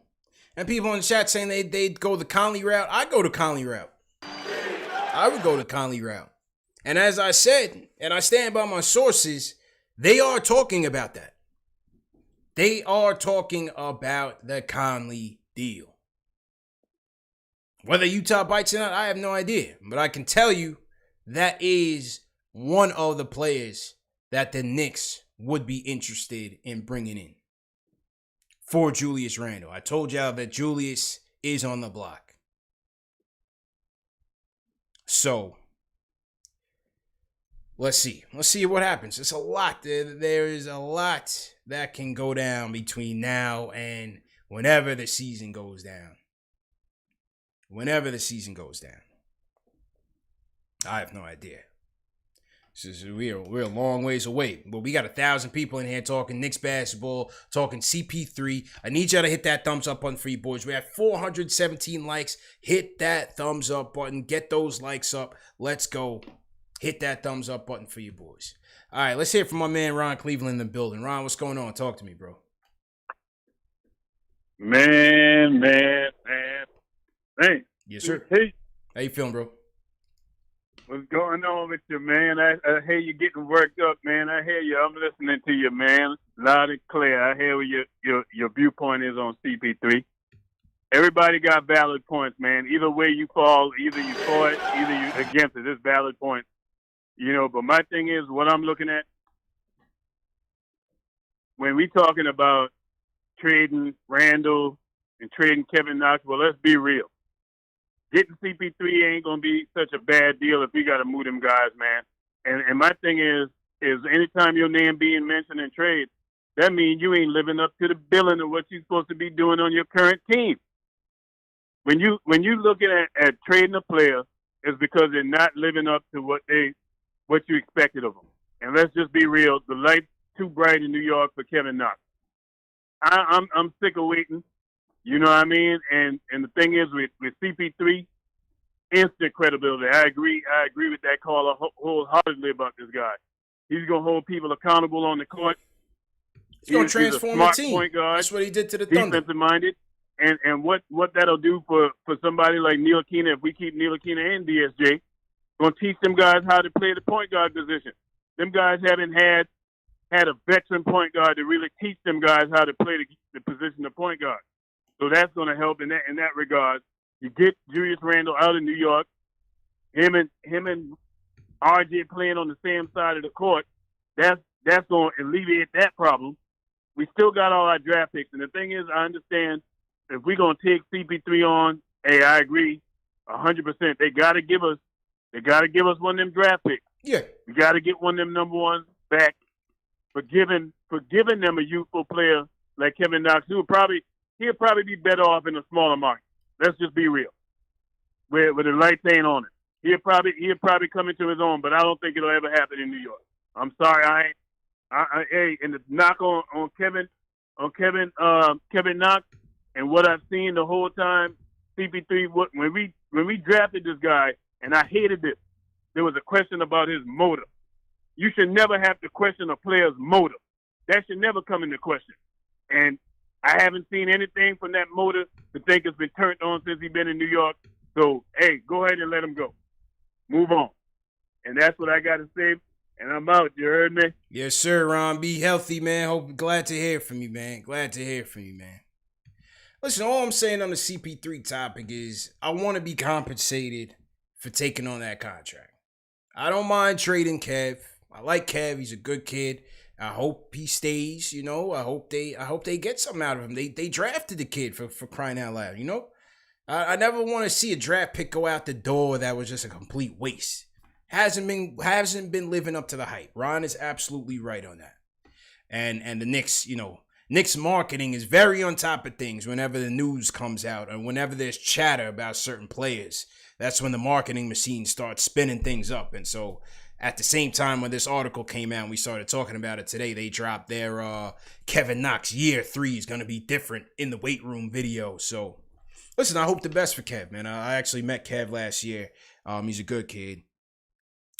and people in the chat saying they'd go the Conley route. I'd go the Conley route. I would go the Conley route. And as I said, and I stand by my sources, they are talking about that. They are talking about the Conley deal. Whether Utah bites or not, I have no idea. But I can tell you that is one of the players that the Knicks would be interested in bringing in for Julius Randle. I told y'all that Julius is on the block. So, let's see. Let's see what happens. It's a lot. There is a lot that can go down between now and whenever the season goes down. Whenever the season goes down. I have no idea. We're a long ways away. But we got 1,000 people in here talking Knicks basketball, talking CP3. I need y'all to hit that thumbs up button for you boys. We have 417 likes. Hit that thumbs up button. Get those likes up. Let's go. Hit that thumbs up button for you boys. All right, let's hear from my man Ron Cleveland in the building. Ron, what's going on? Talk to me, bro. Man. Yes, sir. Hey, how you feeling, bro? what's going on with you, man? I hear you getting worked up, man. I hear you. I'm listening to you, man, loud and clear. I hear what your viewpoint is on CP3. Everybody got valid points, man. Either way you fall, either you for it, either you against it. It's valid points. But my thing is, what I'm looking at, when we talking about trading Randall and trading Kevin Knox, well, let's be real. Getting CP3 ain't going to be such a bad deal if we got to move them guys, man. And my thing is anytime your name being mentioned in trade, that means you ain't living up to the billing of what you're supposed to be doing on your current team. When you looking at trading a player, it's because they're not living up to what you expected of them. And let's just be real, the light's too bright in New York for Kevin Knox. I'm sick of waiting. You know what I mean? And the thing is with CP3, instant credibility. I agree with that caller wholeheartedly about this guy. He's gonna hold people accountable on the court. He's gonna transform the team. Point guard, that's what he did to the Thunder. Defensive minded. And what that'll do for somebody like Neil Keenan, if we keep Neil Keenan and DSJ, gonna teach them guys how to play the point guard position. Them guys haven't had a veteran point guard to really teach them guys how to play the position of point guard. So that's going to help in that regard. You get Julius Randle out of New York, him and RJ playing on the same side of the court. That's going to alleviate that problem. We still got all our draft picks, and the thing is, I understand if we're going to take CP3 on, hey, I agree, 100%. They got to give us one of them draft picks. Yeah, we got to get one of them number ones back for giving them a youthful player like Kevin Knox, who he'll probably be better off in a smaller market. Let's just be real. Where the lights ain't on it. He'll probably come into his own, but I don't think it'll ever happen in New York. I'm sorry, hey, and the knock on Kevin Knox and what I've seen the whole time, CP3, when we drafted this guy and I hated this. There was a question about his motive. You should never have to question a player's motive. That should never come into question. And I haven't seen anything from that motive to think it's been turned on since he's been in New York. So, hey, go ahead and let him go. Move on. And that's what I got to say. And I'm out. You heard me? Yes, sir, Ron. Be healthy, man. Glad to hear from you, man. Glad to hear from you, man. Listen, all I'm saying on the CP3 topic is I want to be compensated for taking on that contract. I don't mind trading Kev. I like Kev. He's a good kid. I hope he stays, you know. I hope they get something out of him. They drafted the kid for crying out loud, you know. I never want to see a draft pick go out the door that was just a complete waste. Hasn't been living up to the hype. Ron is absolutely right on that. And the Knicks, you know, Knicks marketing is very on top of things whenever the news comes out and whenever there's chatter about certain players. That's when the marketing machine starts spinning things up. And so at the same time when this article came out and we started talking about it today, they dropped their Kevin Knox year 3 is going to be different in the weight room video. So listen, I hope the best for Kev, man. I actually met Kev last year. He's a good kid,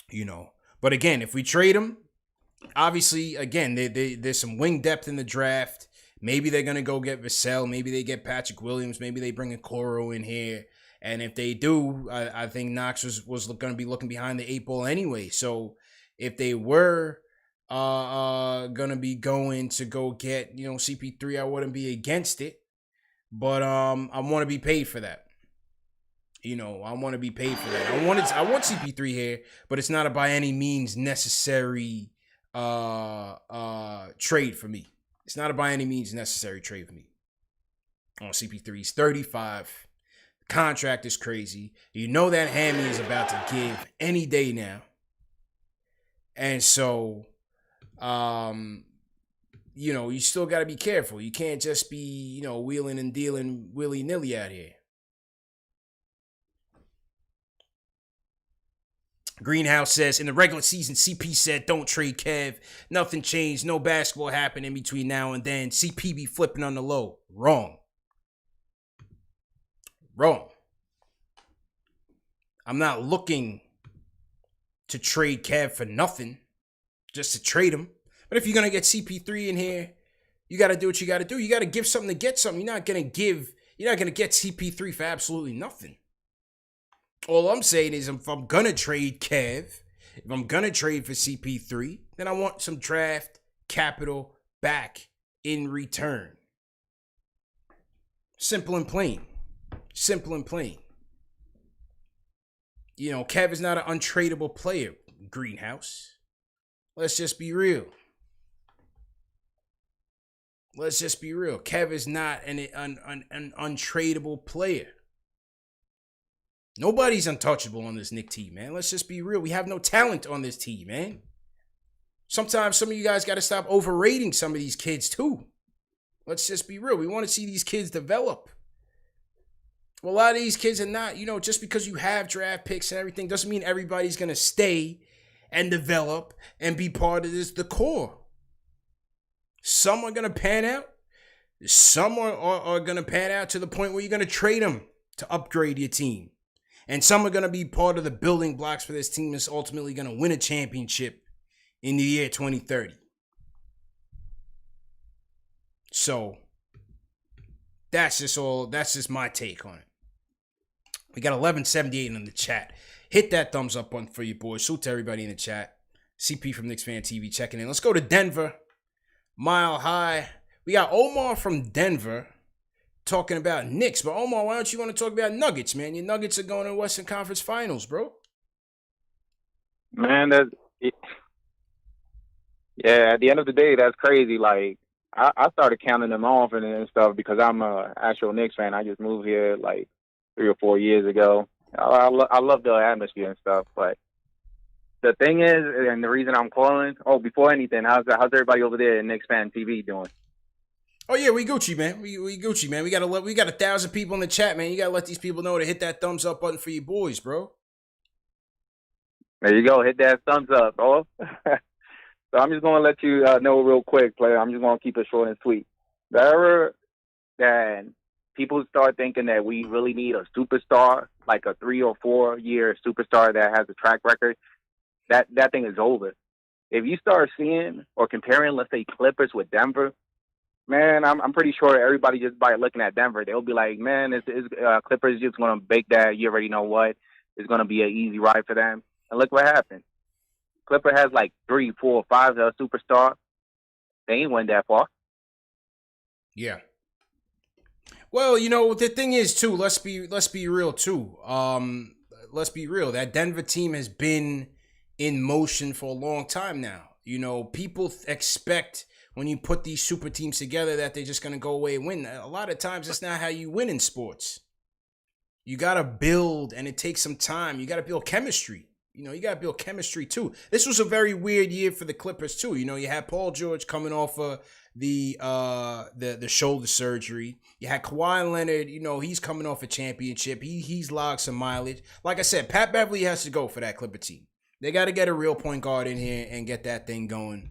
you know. But again, if we trade him, obviously, again, there's some wing depth in the draft. Maybe they're going to go get Vassell. Maybe they get Patrick Williams. Maybe they bring a Coro in here. And if they do, I think Knox was going to be looking behind the 8 ball anyway. So if they were going to be going to go get, you know, CP3, I wouldn't be against it. But I want to be paid for that. You know, I want to be paid for that. I want CP3 here, but it's not a by any means necessary trade for me. It's not a by any means necessary trade for me. On CP3, he's 35. The contract is crazy. You know that hammy is about to give any day now. And so, you know, you still got to be careful. You can't just be, you know, wheeling and dealing willy-nilly out here. Greenhouse says, in the regular season, CP said, don't trade Kev. Nothing changed. No basketball happened in between now and then. CP be flipping on the low. Wrong. I'm not looking to trade Kev for nothing. Just to trade him. But if you're going to get CP3 in here, you got to do what you got to do. You got to give something to get something. You're not going to get CP3 for absolutely nothing. All I'm saying is if I'm going to trade Kev, if I'm going to trade for CP3, then I want some draft capital back in return. Simple and plain. Simple and plain. You know, Kev is not an untradeable player, Greenhouse. Let's just be real. Kev is not an untradeable player. Nobody's untouchable on this Knicks team, man. Let's just be real. We have no talent on this team, man. Sometimes some of you guys got to stop overrating some of these kids, too. Let's just be real. We want to see these kids develop. Well, a lot of these kids are not, you know, just because you have draft picks and everything doesn't mean everybody's going to stay and develop and be part of the core. Some are going to pan out. Some are going to pan out to the point where you're going to trade them to upgrade your team. And some are going to be part of the building blocks for this team that's ultimately going to win a championship in the year 2030. So that's just my take on it. We got 1178 in the chat. Hit that thumbs up button for you boys. Salute to everybody in the chat. CP from Knicks Fan TV checking in. Let's go to Denver. Mile High. We got Omar from Denver talking about Knicks. But Omar, why don't you want to talk about Nuggets, man? Your Nuggets are going to Western Conference Finals, bro. Man, yeah, at the end of the day, that's crazy. Like, I started counting them off and stuff because I'm a actual Knicks fan. I just moved here like 3 or 4 years ago. I love the atmosphere and stuff, but the thing is, and the reason I'm calling, before anything, how's everybody over there in Knicks Fan TV doing? Oh yeah, we Gucci, man. We Gucci, man. We got 1,000 people in the chat, man. You gotta let these people know to hit that thumbs up button for your boys, bro. There you go. Hit that thumbs up, bro. So I'm just gonna let you know real quick, player. I'm just gonna keep it short and sweet. The error that people start thinking that we really need a superstar, like a 3 or 4 year superstar that has a track record, that thing is over. If you start seeing or comparing, let's say, Clippers with Denver, man, I'm pretty sure everybody just by looking at Denver, they'll be like, man, Clippers just going to bake that. You already know what. It's going to be an easy ride for them. And look what happened. Clipper has like 3, 4, 5 superstar. They ain't went that far. Yeah. Well, you know, the thing is too, let's be real too. Let's be real. That Denver team has been in motion for a long time now. You know, people expect when you put these super teams together that they're just going to go away and win. A lot of times that's not how you win in sports. You got to build, and it takes some time. You got to build chemistry. You know, you got to build chemistry too. This was a very weird year for the Clippers too. You know, you had Paul George coming off of the shoulder surgery. You had Kawhi Leonard, you know, he's coming off a championship. He's logged some mileage. Like I said, Pat Beverly has to go for that Clipper team. They got to get a real point guard in here and get that thing going.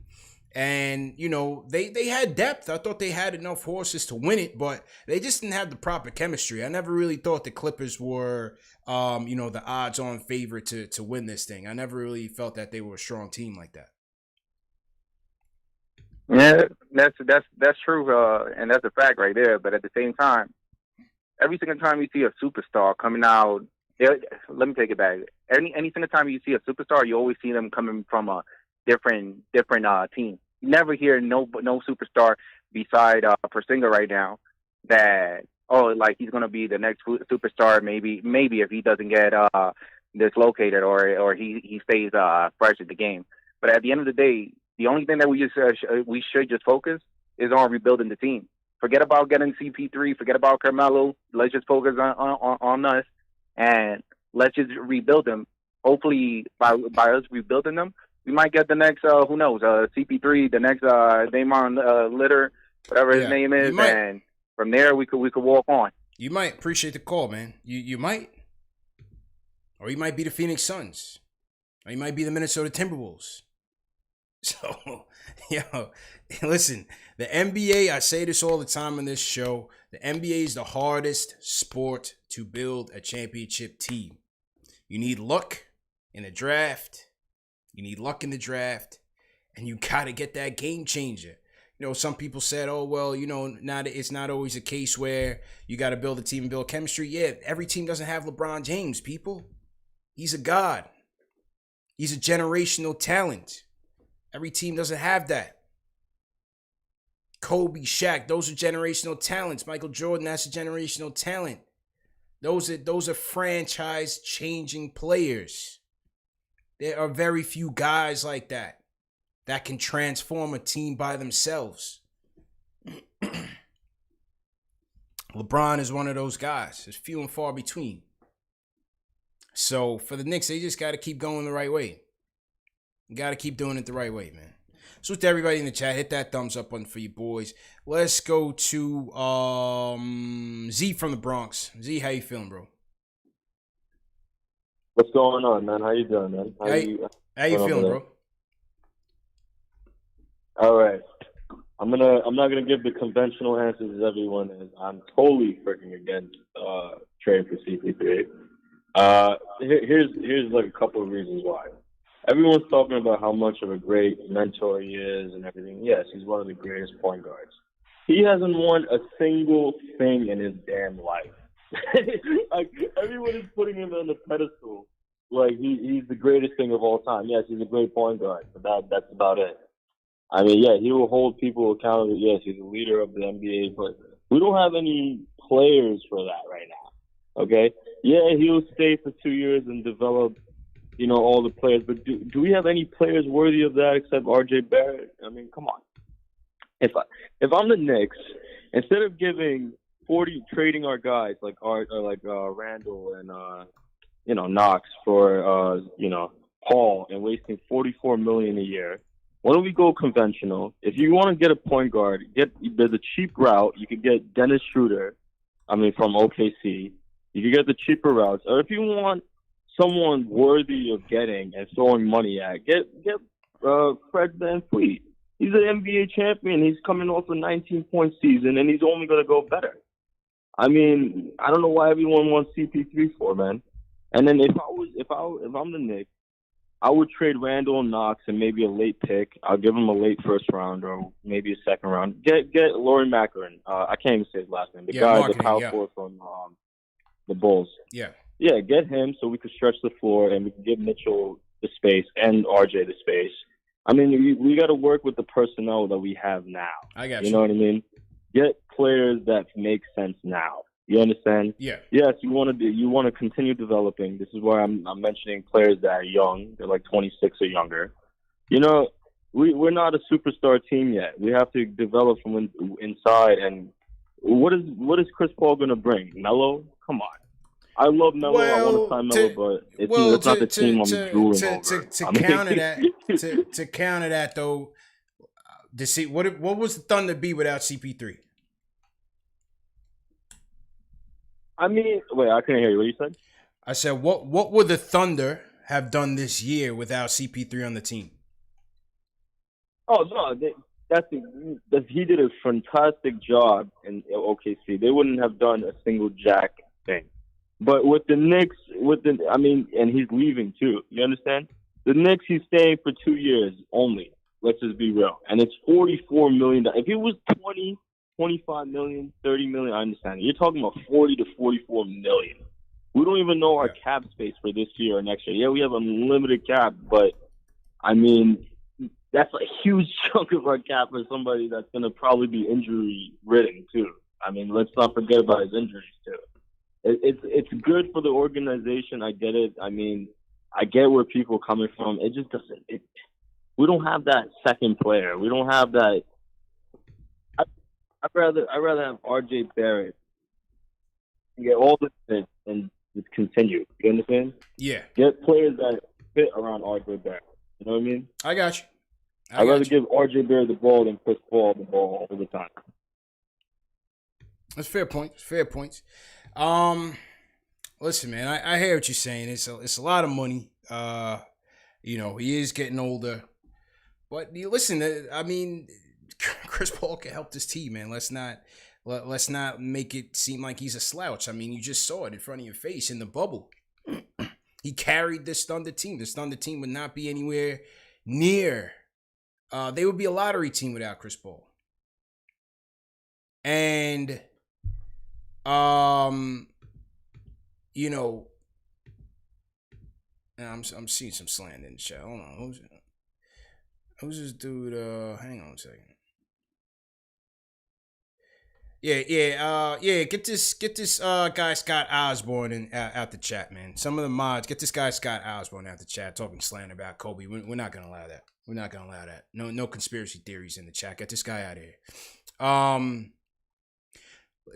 And, you know, they had depth. I thought they had enough horses to win it, but they just didn't have the proper chemistry. I never really thought the Clippers were, you know, the odds-on favorite to win this thing. I never really felt that they were a strong team like that. Yeah, that's true, and that's a fact right there. But at the same time, every single time you see a superstar coming out, let me take it back. Any single time you see a superstar, you always see them coming from a different team. You never hear no superstar beside Porzingis right now that like he's gonna be the next superstar. Maybe if he doesn't get dislocated or he stays fresh at the game. But at the end of the day, the only thing that we should just focus is on rebuilding the team. Forget about getting CP3. Forget about Carmelo. Let's just focus on us, and let's just rebuild them. Hopefully, by us rebuilding them, we might get the next who knows, CP3, the next Damon Litter, whatever his name is, and from there we could walk on. You might appreciate the call, man. You might, or you might be the Phoenix Suns, or you might be the Minnesota Timberwolves. So, listen, the NBA, I say this all the time on this show, the NBA is the hardest sport to build a championship team. You need luck in the draft. You need luck in the draft, and you got to get that game changer. You know, some people said, oh, well, you know, it's not always a case where you got to build a team and build chemistry. Yeah, every team doesn't have LeBron James, people. He's a god. He's a generational talent. Every team doesn't have that. Kobe, Shaq, those are generational talents. Michael Jordan, that's a generational talent. Those are franchise-changing players. There are very few guys like that can transform a team by themselves. LeBron is one of those guys. There's few and far between. So for the Knicks, they just got to keep going the right way. You got to keep doing it the right way, man. So to everybody in the chat, hit that thumbs up button for you boys. Let's go to Z from the Bronx. Z, how you feeling, bro? What's going on, man? How you doing, man? How you feeling, bro? All right. I'm not gonna give the conventional answers as everyone is. I'm totally freaking against trade for CP3. Here's like a couple of reasons why. Everyone's talking about how much of a great mentor he is and everything. Yes, he's one of the greatest point guards. He hasn't won a single thing in his damn life. Like, everyone is putting him on the pedestal like he's the greatest thing of all time. Yes, he's a great point guard, but that's about it. I mean, yeah, he will hold people accountable. Yes, he's a leader of the NBA, but we don't have any players for that right now. Okay? Yeah, he'll stay for 2 years and develop, you know, all the players, but do we have any players worthy of that except RJ Barrett? I mean, come on. If I'm the Knicks, instead of giving trading our guys like Randall and Knox for Paul and wasting $44 million a year, why don't we go conventional? If you want to get a point guard, there's a cheap route. You could get Dennis Schroeder, from OKC. You could get the cheaper routes, or if you want someone worthy of getting and throwing money at, get Fred VanVleet. He's an NBA champion. He's coming off a 19-point season, and he's only going to go better. I mean, I don't know why everyone wants CP3 for, man. And then if I'm the Knicks, I would trade Randall and Knox and maybe a late pick. I'll give him a late first round or maybe a second round. Get Laurie Macaron. I can't even say his last name. The guy, the power forward from the Bulls. Yeah. Yeah, get him so we could stretch the floor and we can give Mitchell the space and RJ the space. I mean, we got to work with the personnel that we have now. I got you. You know what I mean? Get players that make sense now. You understand? Yeah. Yes, you want to continue developing. This is why I'm mentioning players that are young. They're like 26 or younger. You know, we're not a superstar team yet. We have to develop from inside. And what is Chris Paul going to bring? Melo? Come on. I love Melo. I want to sign Melo, but it's not the team I'm drooling over. To counter that though, to see what was the Thunder be without CP3? I mean, wait, I couldn't hear you. What you said? I said, what would the Thunder have done this year without CP3 on the team? Oh no, he did a fantastic job in OKC. They wouldn't have done a single jack thing. But with the Knicks, and he's leaving too. You understand? The Knicks, he's staying for 2 years only. Let's just be real. And it's $44 million. If it was 20, 25 million, 30 million, I understand. You're talking about 40 to 44 million. We don't even know our cap space for this year or next year. Yeah, we have a limited cap, but I mean, that's a huge chunk of our cap for somebody that's going to probably be injury ridden too. I mean, let's not forget about his injuries too. It's good for the organization. I get it. I mean, I get where people are coming from. It just doesn't. We don't have that second player. We don't have that. I'd rather have RJ Barrett get all the fit and just continue. You understand? Yeah. Get players that fit around RJ Barrett. You know what I mean? I got you. I'd rather give RJ Barrett the ball than Chris Paul the ball all the time. That's fair point. Fair points. Listen, man, I hear what you're saying. It's a lot of money. You know, he is getting older. But listen, I mean, Chris Paul can help this team, man. Let's not make it seem like he's a slouch. I mean, you just saw it in front of your face in the bubble. He carried this Thunder team. This Thunder team would not be anywhere near. They would be a lottery team without Chris Paul. And, you know, I'm seeing some slander in the chat. Hold on, who's this dude? Hang on a second. Yeah. Get this guy Scott Osborne out the chat, man. Some of the mods, get this guy Scott Osborne out the chat talking slander about Kobe. We're not gonna allow that. We're not gonna allow that. No conspiracy theories in the chat. Get this guy out of here.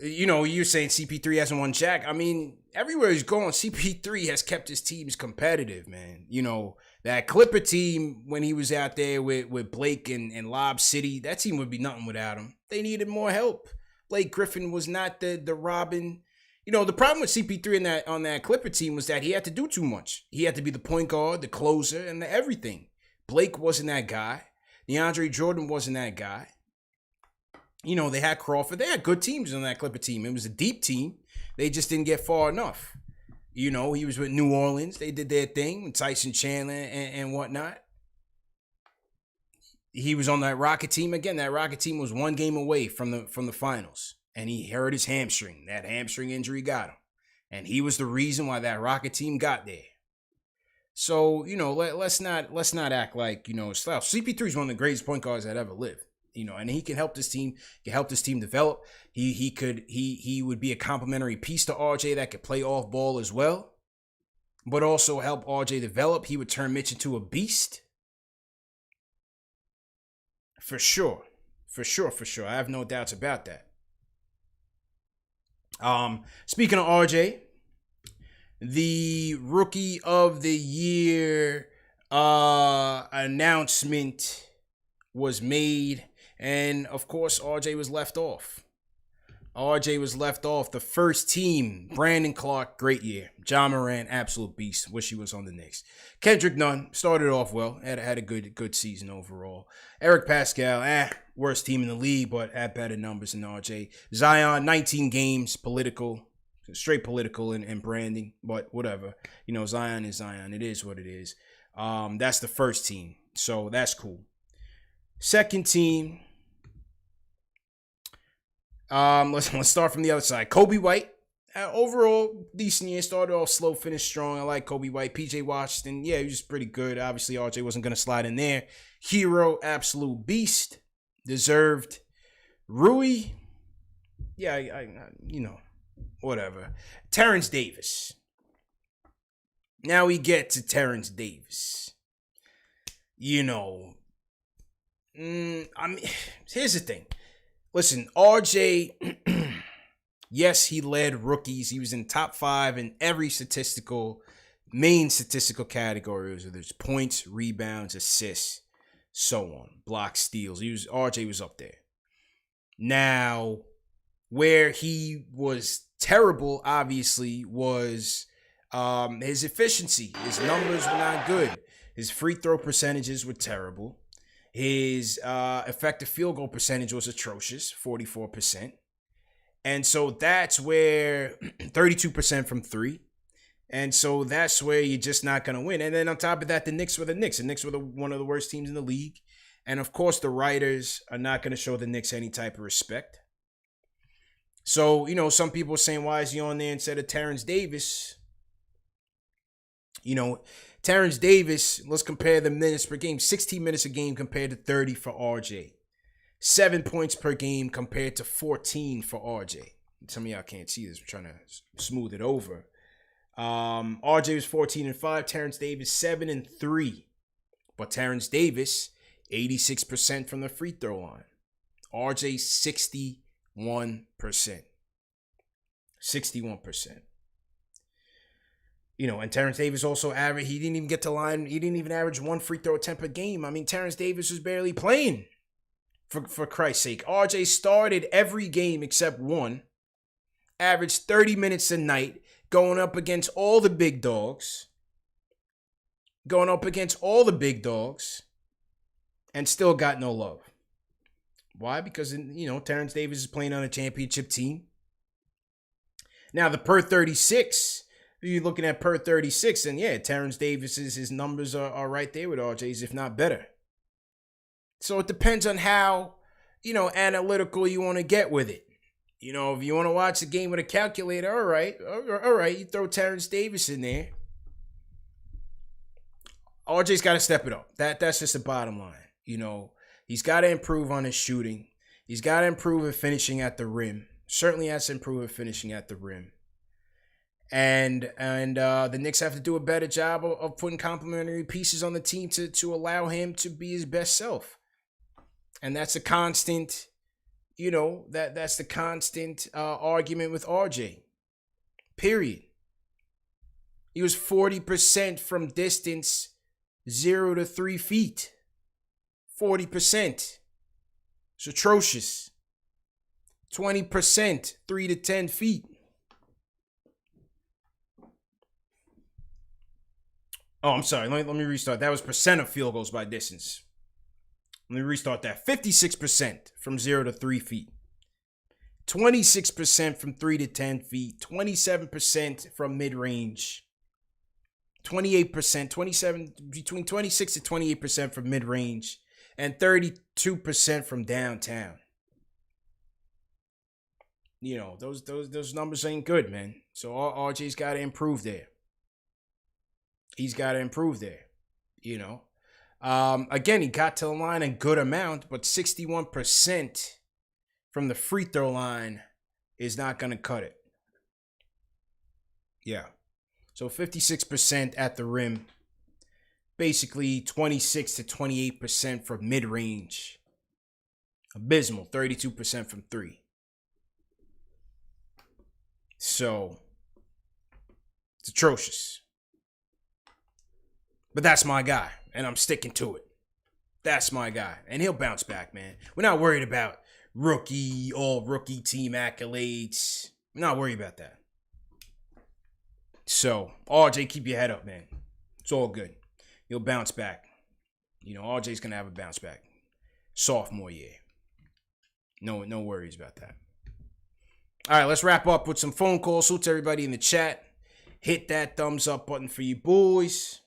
You know, you're saying CP3 hasn't won jack. I mean, everywhere he's going, CP3 has kept his teams competitive, man. You know, that Clipper team, when he was out there with Blake and Lob City, that team would be nothing without him. They needed more help. Blake Griffin was not the Robin. You know, the problem with CP3 on that Clipper team was that he had to do too much. He had to be the point guard, the closer, and the everything. Blake wasn't that guy. DeAndre Jordan wasn't that guy. You know, they had Crawford. They had good teams on that Clipper team. It was a deep team. They just didn't get far enough. You know, he was with New Orleans. They did their thing with Tyson Chandler and whatnot. He was on that Rocket team. Again, that Rocket team was one game away from the finals. And he hurt his hamstring. That hamstring injury got him. And he was the reason why that Rocket team got there. So, you know, let's not act like, you know, CP3 is one of the greatest point guards that ever lived. You know, and he can help this team. He can help this team develop. He would be a complementary piece to RJ that could play off ball as well, but also help RJ develop. He would turn Mitch into a beast. For sure. I have no doubts about that. Speaking of RJ, the Rookie of the Year announcement was made. And, of course, RJ was left off. RJ was left off. The first team, Brandon Clark, great year. John Moran, absolute beast. Wish he was on the Knicks. Kendrick Nunn started off well. Had a good season overall. Eric Pascal, worst team in the league, but had better numbers than RJ. Zion, 19 games, straight political and branding, but whatever. Zion is Zion. It is what it is. That's the first team, so that's cool. Second team. Let's start from the other side. Kobe White, overall decent year. Started off slow, finished strong. I like Kobe White. PJ Washington, yeah, he was just pretty good. Obviously, RJ wasn't gonna slide in there. Hero, absolute beast, deserved. Rui, yeah, I whatever. Terrence Davis. Now we get to Terrence Davis. Here's the thing. Listen, RJ, yes, he led rookies. He was in top 5 in every main statistical category, whether it's points, rebounds, assists, so on, blocks, steals. RJ was up there. Now, where he was terrible, obviously, was his efficiency. His numbers were not good. His free throw percentages were terrible. His effective field goal percentage was atrocious, 44%. And so that's where 32% from 3. And so that's where you're just not going to win. And then on top of that, the Knicks were the Knicks. The Knicks were one of the worst teams in the league. And of course, the writers are not going to show the Knicks any type of respect. So, some people are saying, why is he on there instead of Terrence Davis? Terrence Davis, let's compare the minutes per game. 16 minutes a game compared to 30 for RJ. 7 points per game compared to 14 for RJ. Some of y'all can't see this. We're trying to smooth it over. RJ was 14-5. Terrence Davis 7-3. But Terrence Davis, 86% from the free throw line. RJ 61%. 61%. And Terrence Davis also averaged, he didn't even get to line, he didn't even average 1 free throw attempt per game. I mean, Terrence Davis was barely playing, for Christ's sake. RJ started every game except one, averaged 30 minutes a night, going up against all the big dogs, and still got no love. Why? Because, Terrence Davis is playing on a championship team. Now, the per 36, you're looking at per 36, and yeah, Terrence Davis's his numbers are right there with RJ's, if not better. So it depends on how, analytical you want to get with it. If you want to watch the game with a calculator, all right, you throw Terrence Davis in there. RJ's got to step it up. That's just the bottom line. He's got to improve on his shooting. He's got to improve in finishing at the rim. Certainly has to improve in finishing at the rim. And the Knicks have to do a better job of putting complementary pieces on the team to allow him to be his best self. And that's a constant, that's the constant argument with RJ. Period. He was 40% from distance 0 to 3 feet. 40%. It's atrocious. 20% 3 to 10 feet. Oh, I'm sorry. Let me restart. That was percent of field goals by distance. Let me restart that. 56% from 0 to 3 feet. 26% from 3 to 10 feet. 27% from mid-range. 28%, between 26 to 28% from mid-range. And 32% from downtown. Those numbers ain't good, man. So RJ's got to improve there. He's got to improve there, Again, he got to the line a good amount, but 61% from the free throw line is not going to cut it. Yeah. So 56% at the rim. Basically 26 to 28% from mid-range. Abysmal. 32% from 3. So it's atrocious. But that's my guy, and I'm sticking to it. That's my guy, and he'll bounce back, man. We're not worried about all rookie team accolades. I'm not worried about that. So, RJ, keep your head up, man. It's all good. You'll bounce back. RJ's going to have a bounce back. Sophomore year. No worries about that. All right, let's wrap up with some phone calls. Salute to everybody in the chat. Hit that thumbs up button for you boys.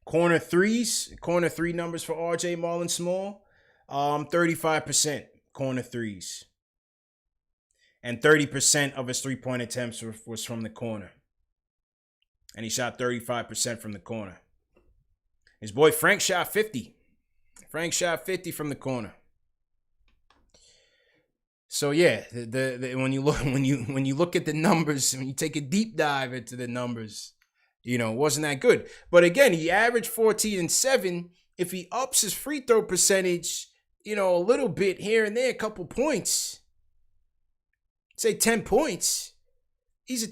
Corner threes. Corner three numbers for RJ Marlon Small. 35% corner threes. And 30% of his three-point attempts was from the corner. And he shot 35% from the corner. His boy Frank shot 50. Frank shot 50 from the corner. So yeah, when you look at the numbers, when you take a deep dive into the numbers, it wasn't that good. But again, he averaged 14 and 7. If he ups his free throw percentage, a little bit here and there, a couple points, say 10 points, he's a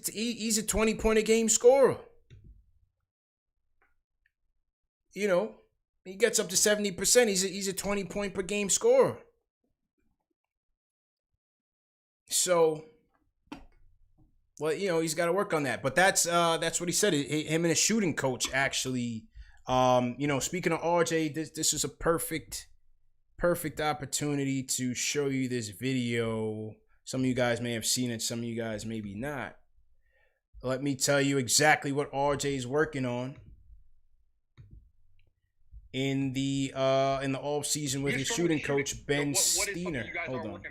20-point a game scorer. He gets up to 70%. He's a 20-point per game scorer. So, well, he's got to work on that. But that's what he said. Him and a shooting coach actually. Speaking of RJ, this is a perfect opportunity to show you this video. Some of you guys may have seen it. Some of you guys maybe not. Let me tell you exactly what RJ is working on in the off season with his shooting coach Ben Steiner. Hold on.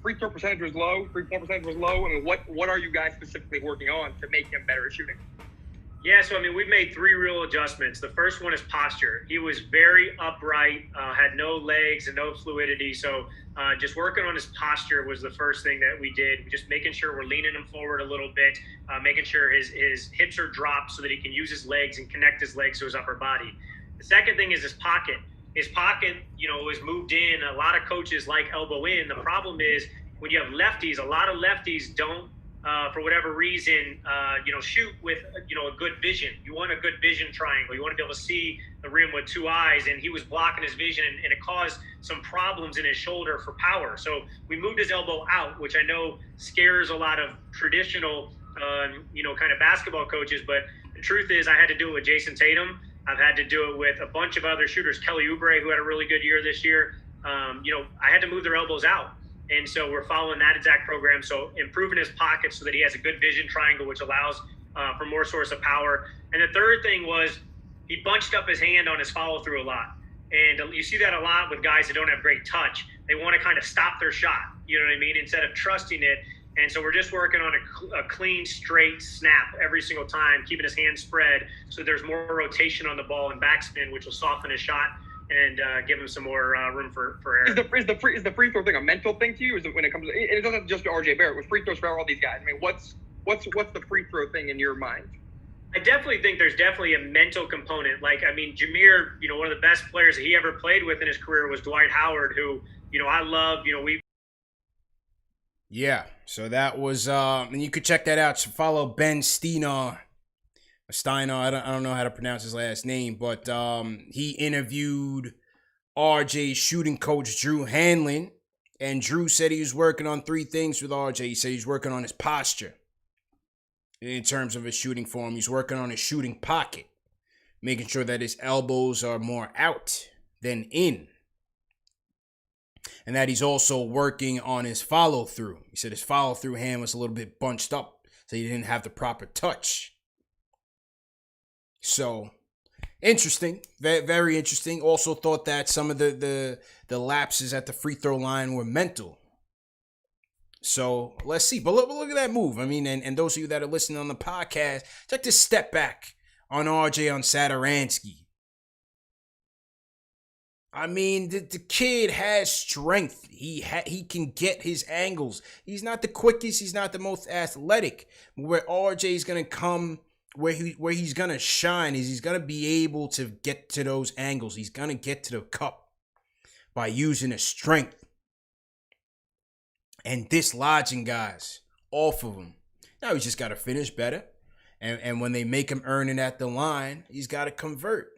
Free throw percentage was low. 3-point percentage was low. I mean, what are you guys specifically working on to make him better at shooting? Yeah, so we've made 3 real adjustments. The first one is posture. He was very upright, had no legs and no fluidity. So just working on his posture was the first thing that we did. Just making sure we're leaning him forward a little bit, making sure his hips are dropped so that he can use his legs and connect his legs to his upper body. The second thing is his pocket. His pocket, was moved in. A lot of coaches like elbow in. The problem is when you have lefties, a lot of lefties don't, for whatever reason, shoot with, a good vision. You want a good vision triangle. You want to be able to see the rim with 2 eyes. And he was blocking his vision, and it caused some problems in his shoulder for power. So we moved his elbow out, which I know scares a lot of traditional, kind of basketball coaches. But the truth is I had to do it with Jason Tatum. I've had to do it with a bunch of other shooters. Kelly Oubre, who had a really good year this year. I had to move their elbows out. And so we're following that exact program. So improving his pocket so that he has a good vision triangle, which allows for more source of power. And the third thing was he bunched up his hand on his follow through a lot. And you see that a lot with guys that don't have great touch. They want to kind of stop their shot, you know what I mean, instead of trusting it. And so we're just working on a clean, straight snap every single time, keeping his hands spread so there's more rotation on the ball and backspin, which will soften his shot and give him some more room for error. Is the free throw thing a mental thing to you? Is it when it comes to it doesn't just be RJ Barrett with free throws for all these guys? I mean, what's the free throw thing in your mind? I definitely think there's definitely a mental component. Jameer, one of the best players that he ever played with in his career was Dwight Howard, who, I love, Yeah, so that was, and you could check that out. So follow Ben Steiner. I don't know how to pronounce his last name, but he interviewed RJ's shooting coach, Drew Hanlon, and Drew said he was working on 3 things with RJ. He said he's working on his posture in terms of his shooting form. He's working on his shooting pocket, making sure that his elbows are more out than in. And that he's also working on his follow-through. He said his follow-through hand was a little bit bunched up, so he didn't have the proper touch. So, interesting. Very, very interesting. Also thought that some of the lapses at the free throw line were mental. So, let's see. But look at that move. I mean, and those of you that are listening on the podcast, check this step back on RJ on Saturansky. I mean, the kid has strength. He can get his angles. He's not the quickest. He's not the most athletic. Where RJ's going to come, where he's going to shine is he's going to be able to get to those angles. He's going to get to the cup by using his strength and dislodging guys off of him. Now he's just got to finish better. And when they make him earn it at the line, he's got to convert.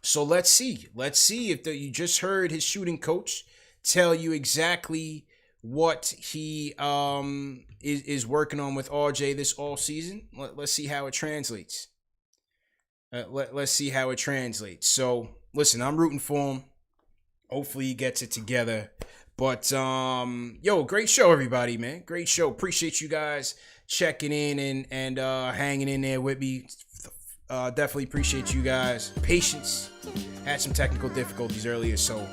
So let's see. Let's see if you just heard his shooting coach tell you exactly what he is working on with RJ this all season. Let's see how it translates. Let's see how it translates. So listen, I'm rooting for him. Hopefully he gets it together. But great show, everybody, man. Great show. Appreciate you guys checking in and hanging in there with me. Definitely appreciate you guys. Patience. Had some technical difficulties earlier, so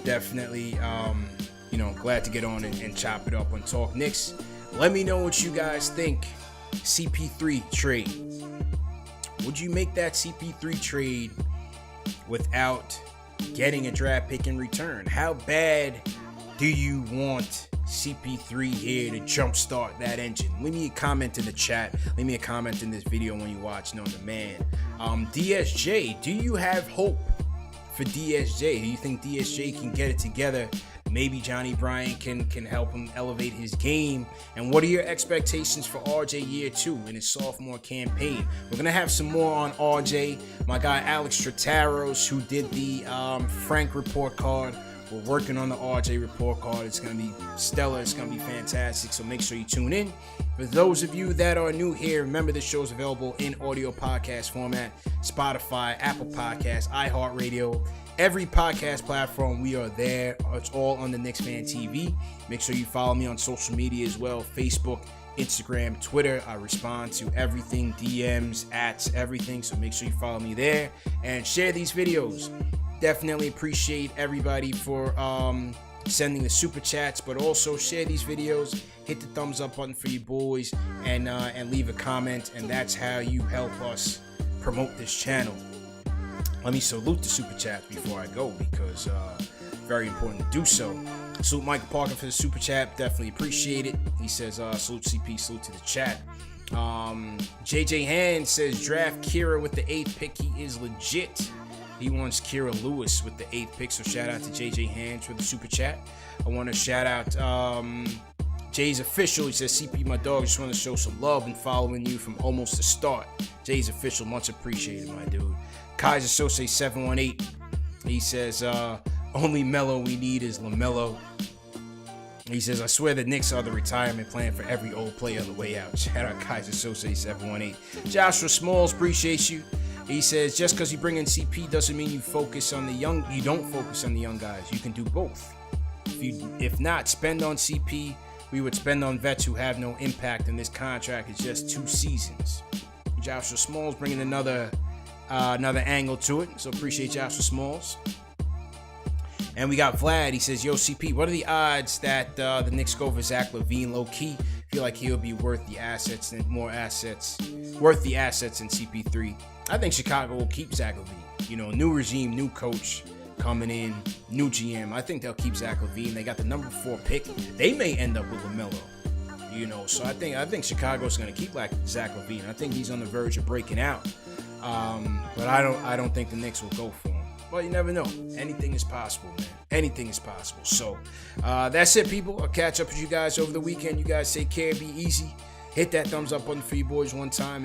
definitely glad to get on and chop it up on Talk Knicks. Let me know what you guys think. CP3 trade. Would you make that CP3 trade without getting a draft pick in return? How bad do you want CP3 here to jumpstart that engine? Leave me a comment in the chat. Leave me a comment in this video when you watch on demand. DSJ, do you have hope for DSJ? Do you think DSJ can get it together? Maybe Johnny Bryant can help him elevate his game. And what are your expectations for RJ year 2 in his sophomore campaign? We're going to have some more on RJ. My guy Alex Trataros, who did the Frank report card. We're working on the RJ report card. It's going to be stellar. It's going to be fantastic. So make sure you tune in. For those of you that are new here, remember this show is available in audio podcast format. Spotify, Apple Podcasts, iHeartRadio, every podcast platform. We are there. It's all on the Knicks Fan TV. Make sure you follow me on social media as well. Facebook, Instagram, Twitter. I respond to everything, DMs, everything. So make sure you follow me there and share these videos. Definitely appreciate everybody for sending the super chats, but also share these videos, hit the thumbs up button for you boys, and leave a comment, and that's how you help us promote this channel. Let me salute the super chats before I go, because very important to do so. Salute Michael Parker for the super chat, definitely appreciate it. He says salute CP, salute to the chat. JJ Hand says draft Kira with the 8th pick. He is legit. He wants Kira Lewis with the 8th pick, so shout out to JJ Hands for the super chat. I want to shout out Jay's Official. He says, CP, my dog, just want to show some love and following you from almost the start. Jay's Official, much appreciated, my dude. Kaiser Sose 718. He says, only Melo we need is LaMelo. He says, I swear the Knicks are the retirement plan for every old player on the way out. Shout out Kaiser Sose 718. Joshua Smalls, appreciate you. He says, just because you bring in CP doesn't mean you focus on the young. You don't focus on the young guys. You can do both. If not, spend on CP. We would spend on vets who have no impact, and this contract is just 2 seasons. Joshua Smalls bringing another angle to it. So appreciate Joshua Smalls. And we got Vlad. He says, yo, CP, what are the odds that the Knicks go for Zach LaVine low-key? Feel like he'll be worth the assets than CP3. I think Chicago will keep Zach LaVine. You know, new regime, new coach coming in, new GM. I think they'll keep Zach LaVine. They got the number 4 pick. They may end up with LaMelo. You know, so I think Chicago's going to keep Zach LaVine. I think he's on the verge of breaking out. But I don't think the Knicks will go for him. Well, you never know. Anything is possible, man. Anything is possible. So that's it, people. I'll catch up with you guys over the weekend. You guys take care. Be easy. Hit that thumbs up button for you boys one time.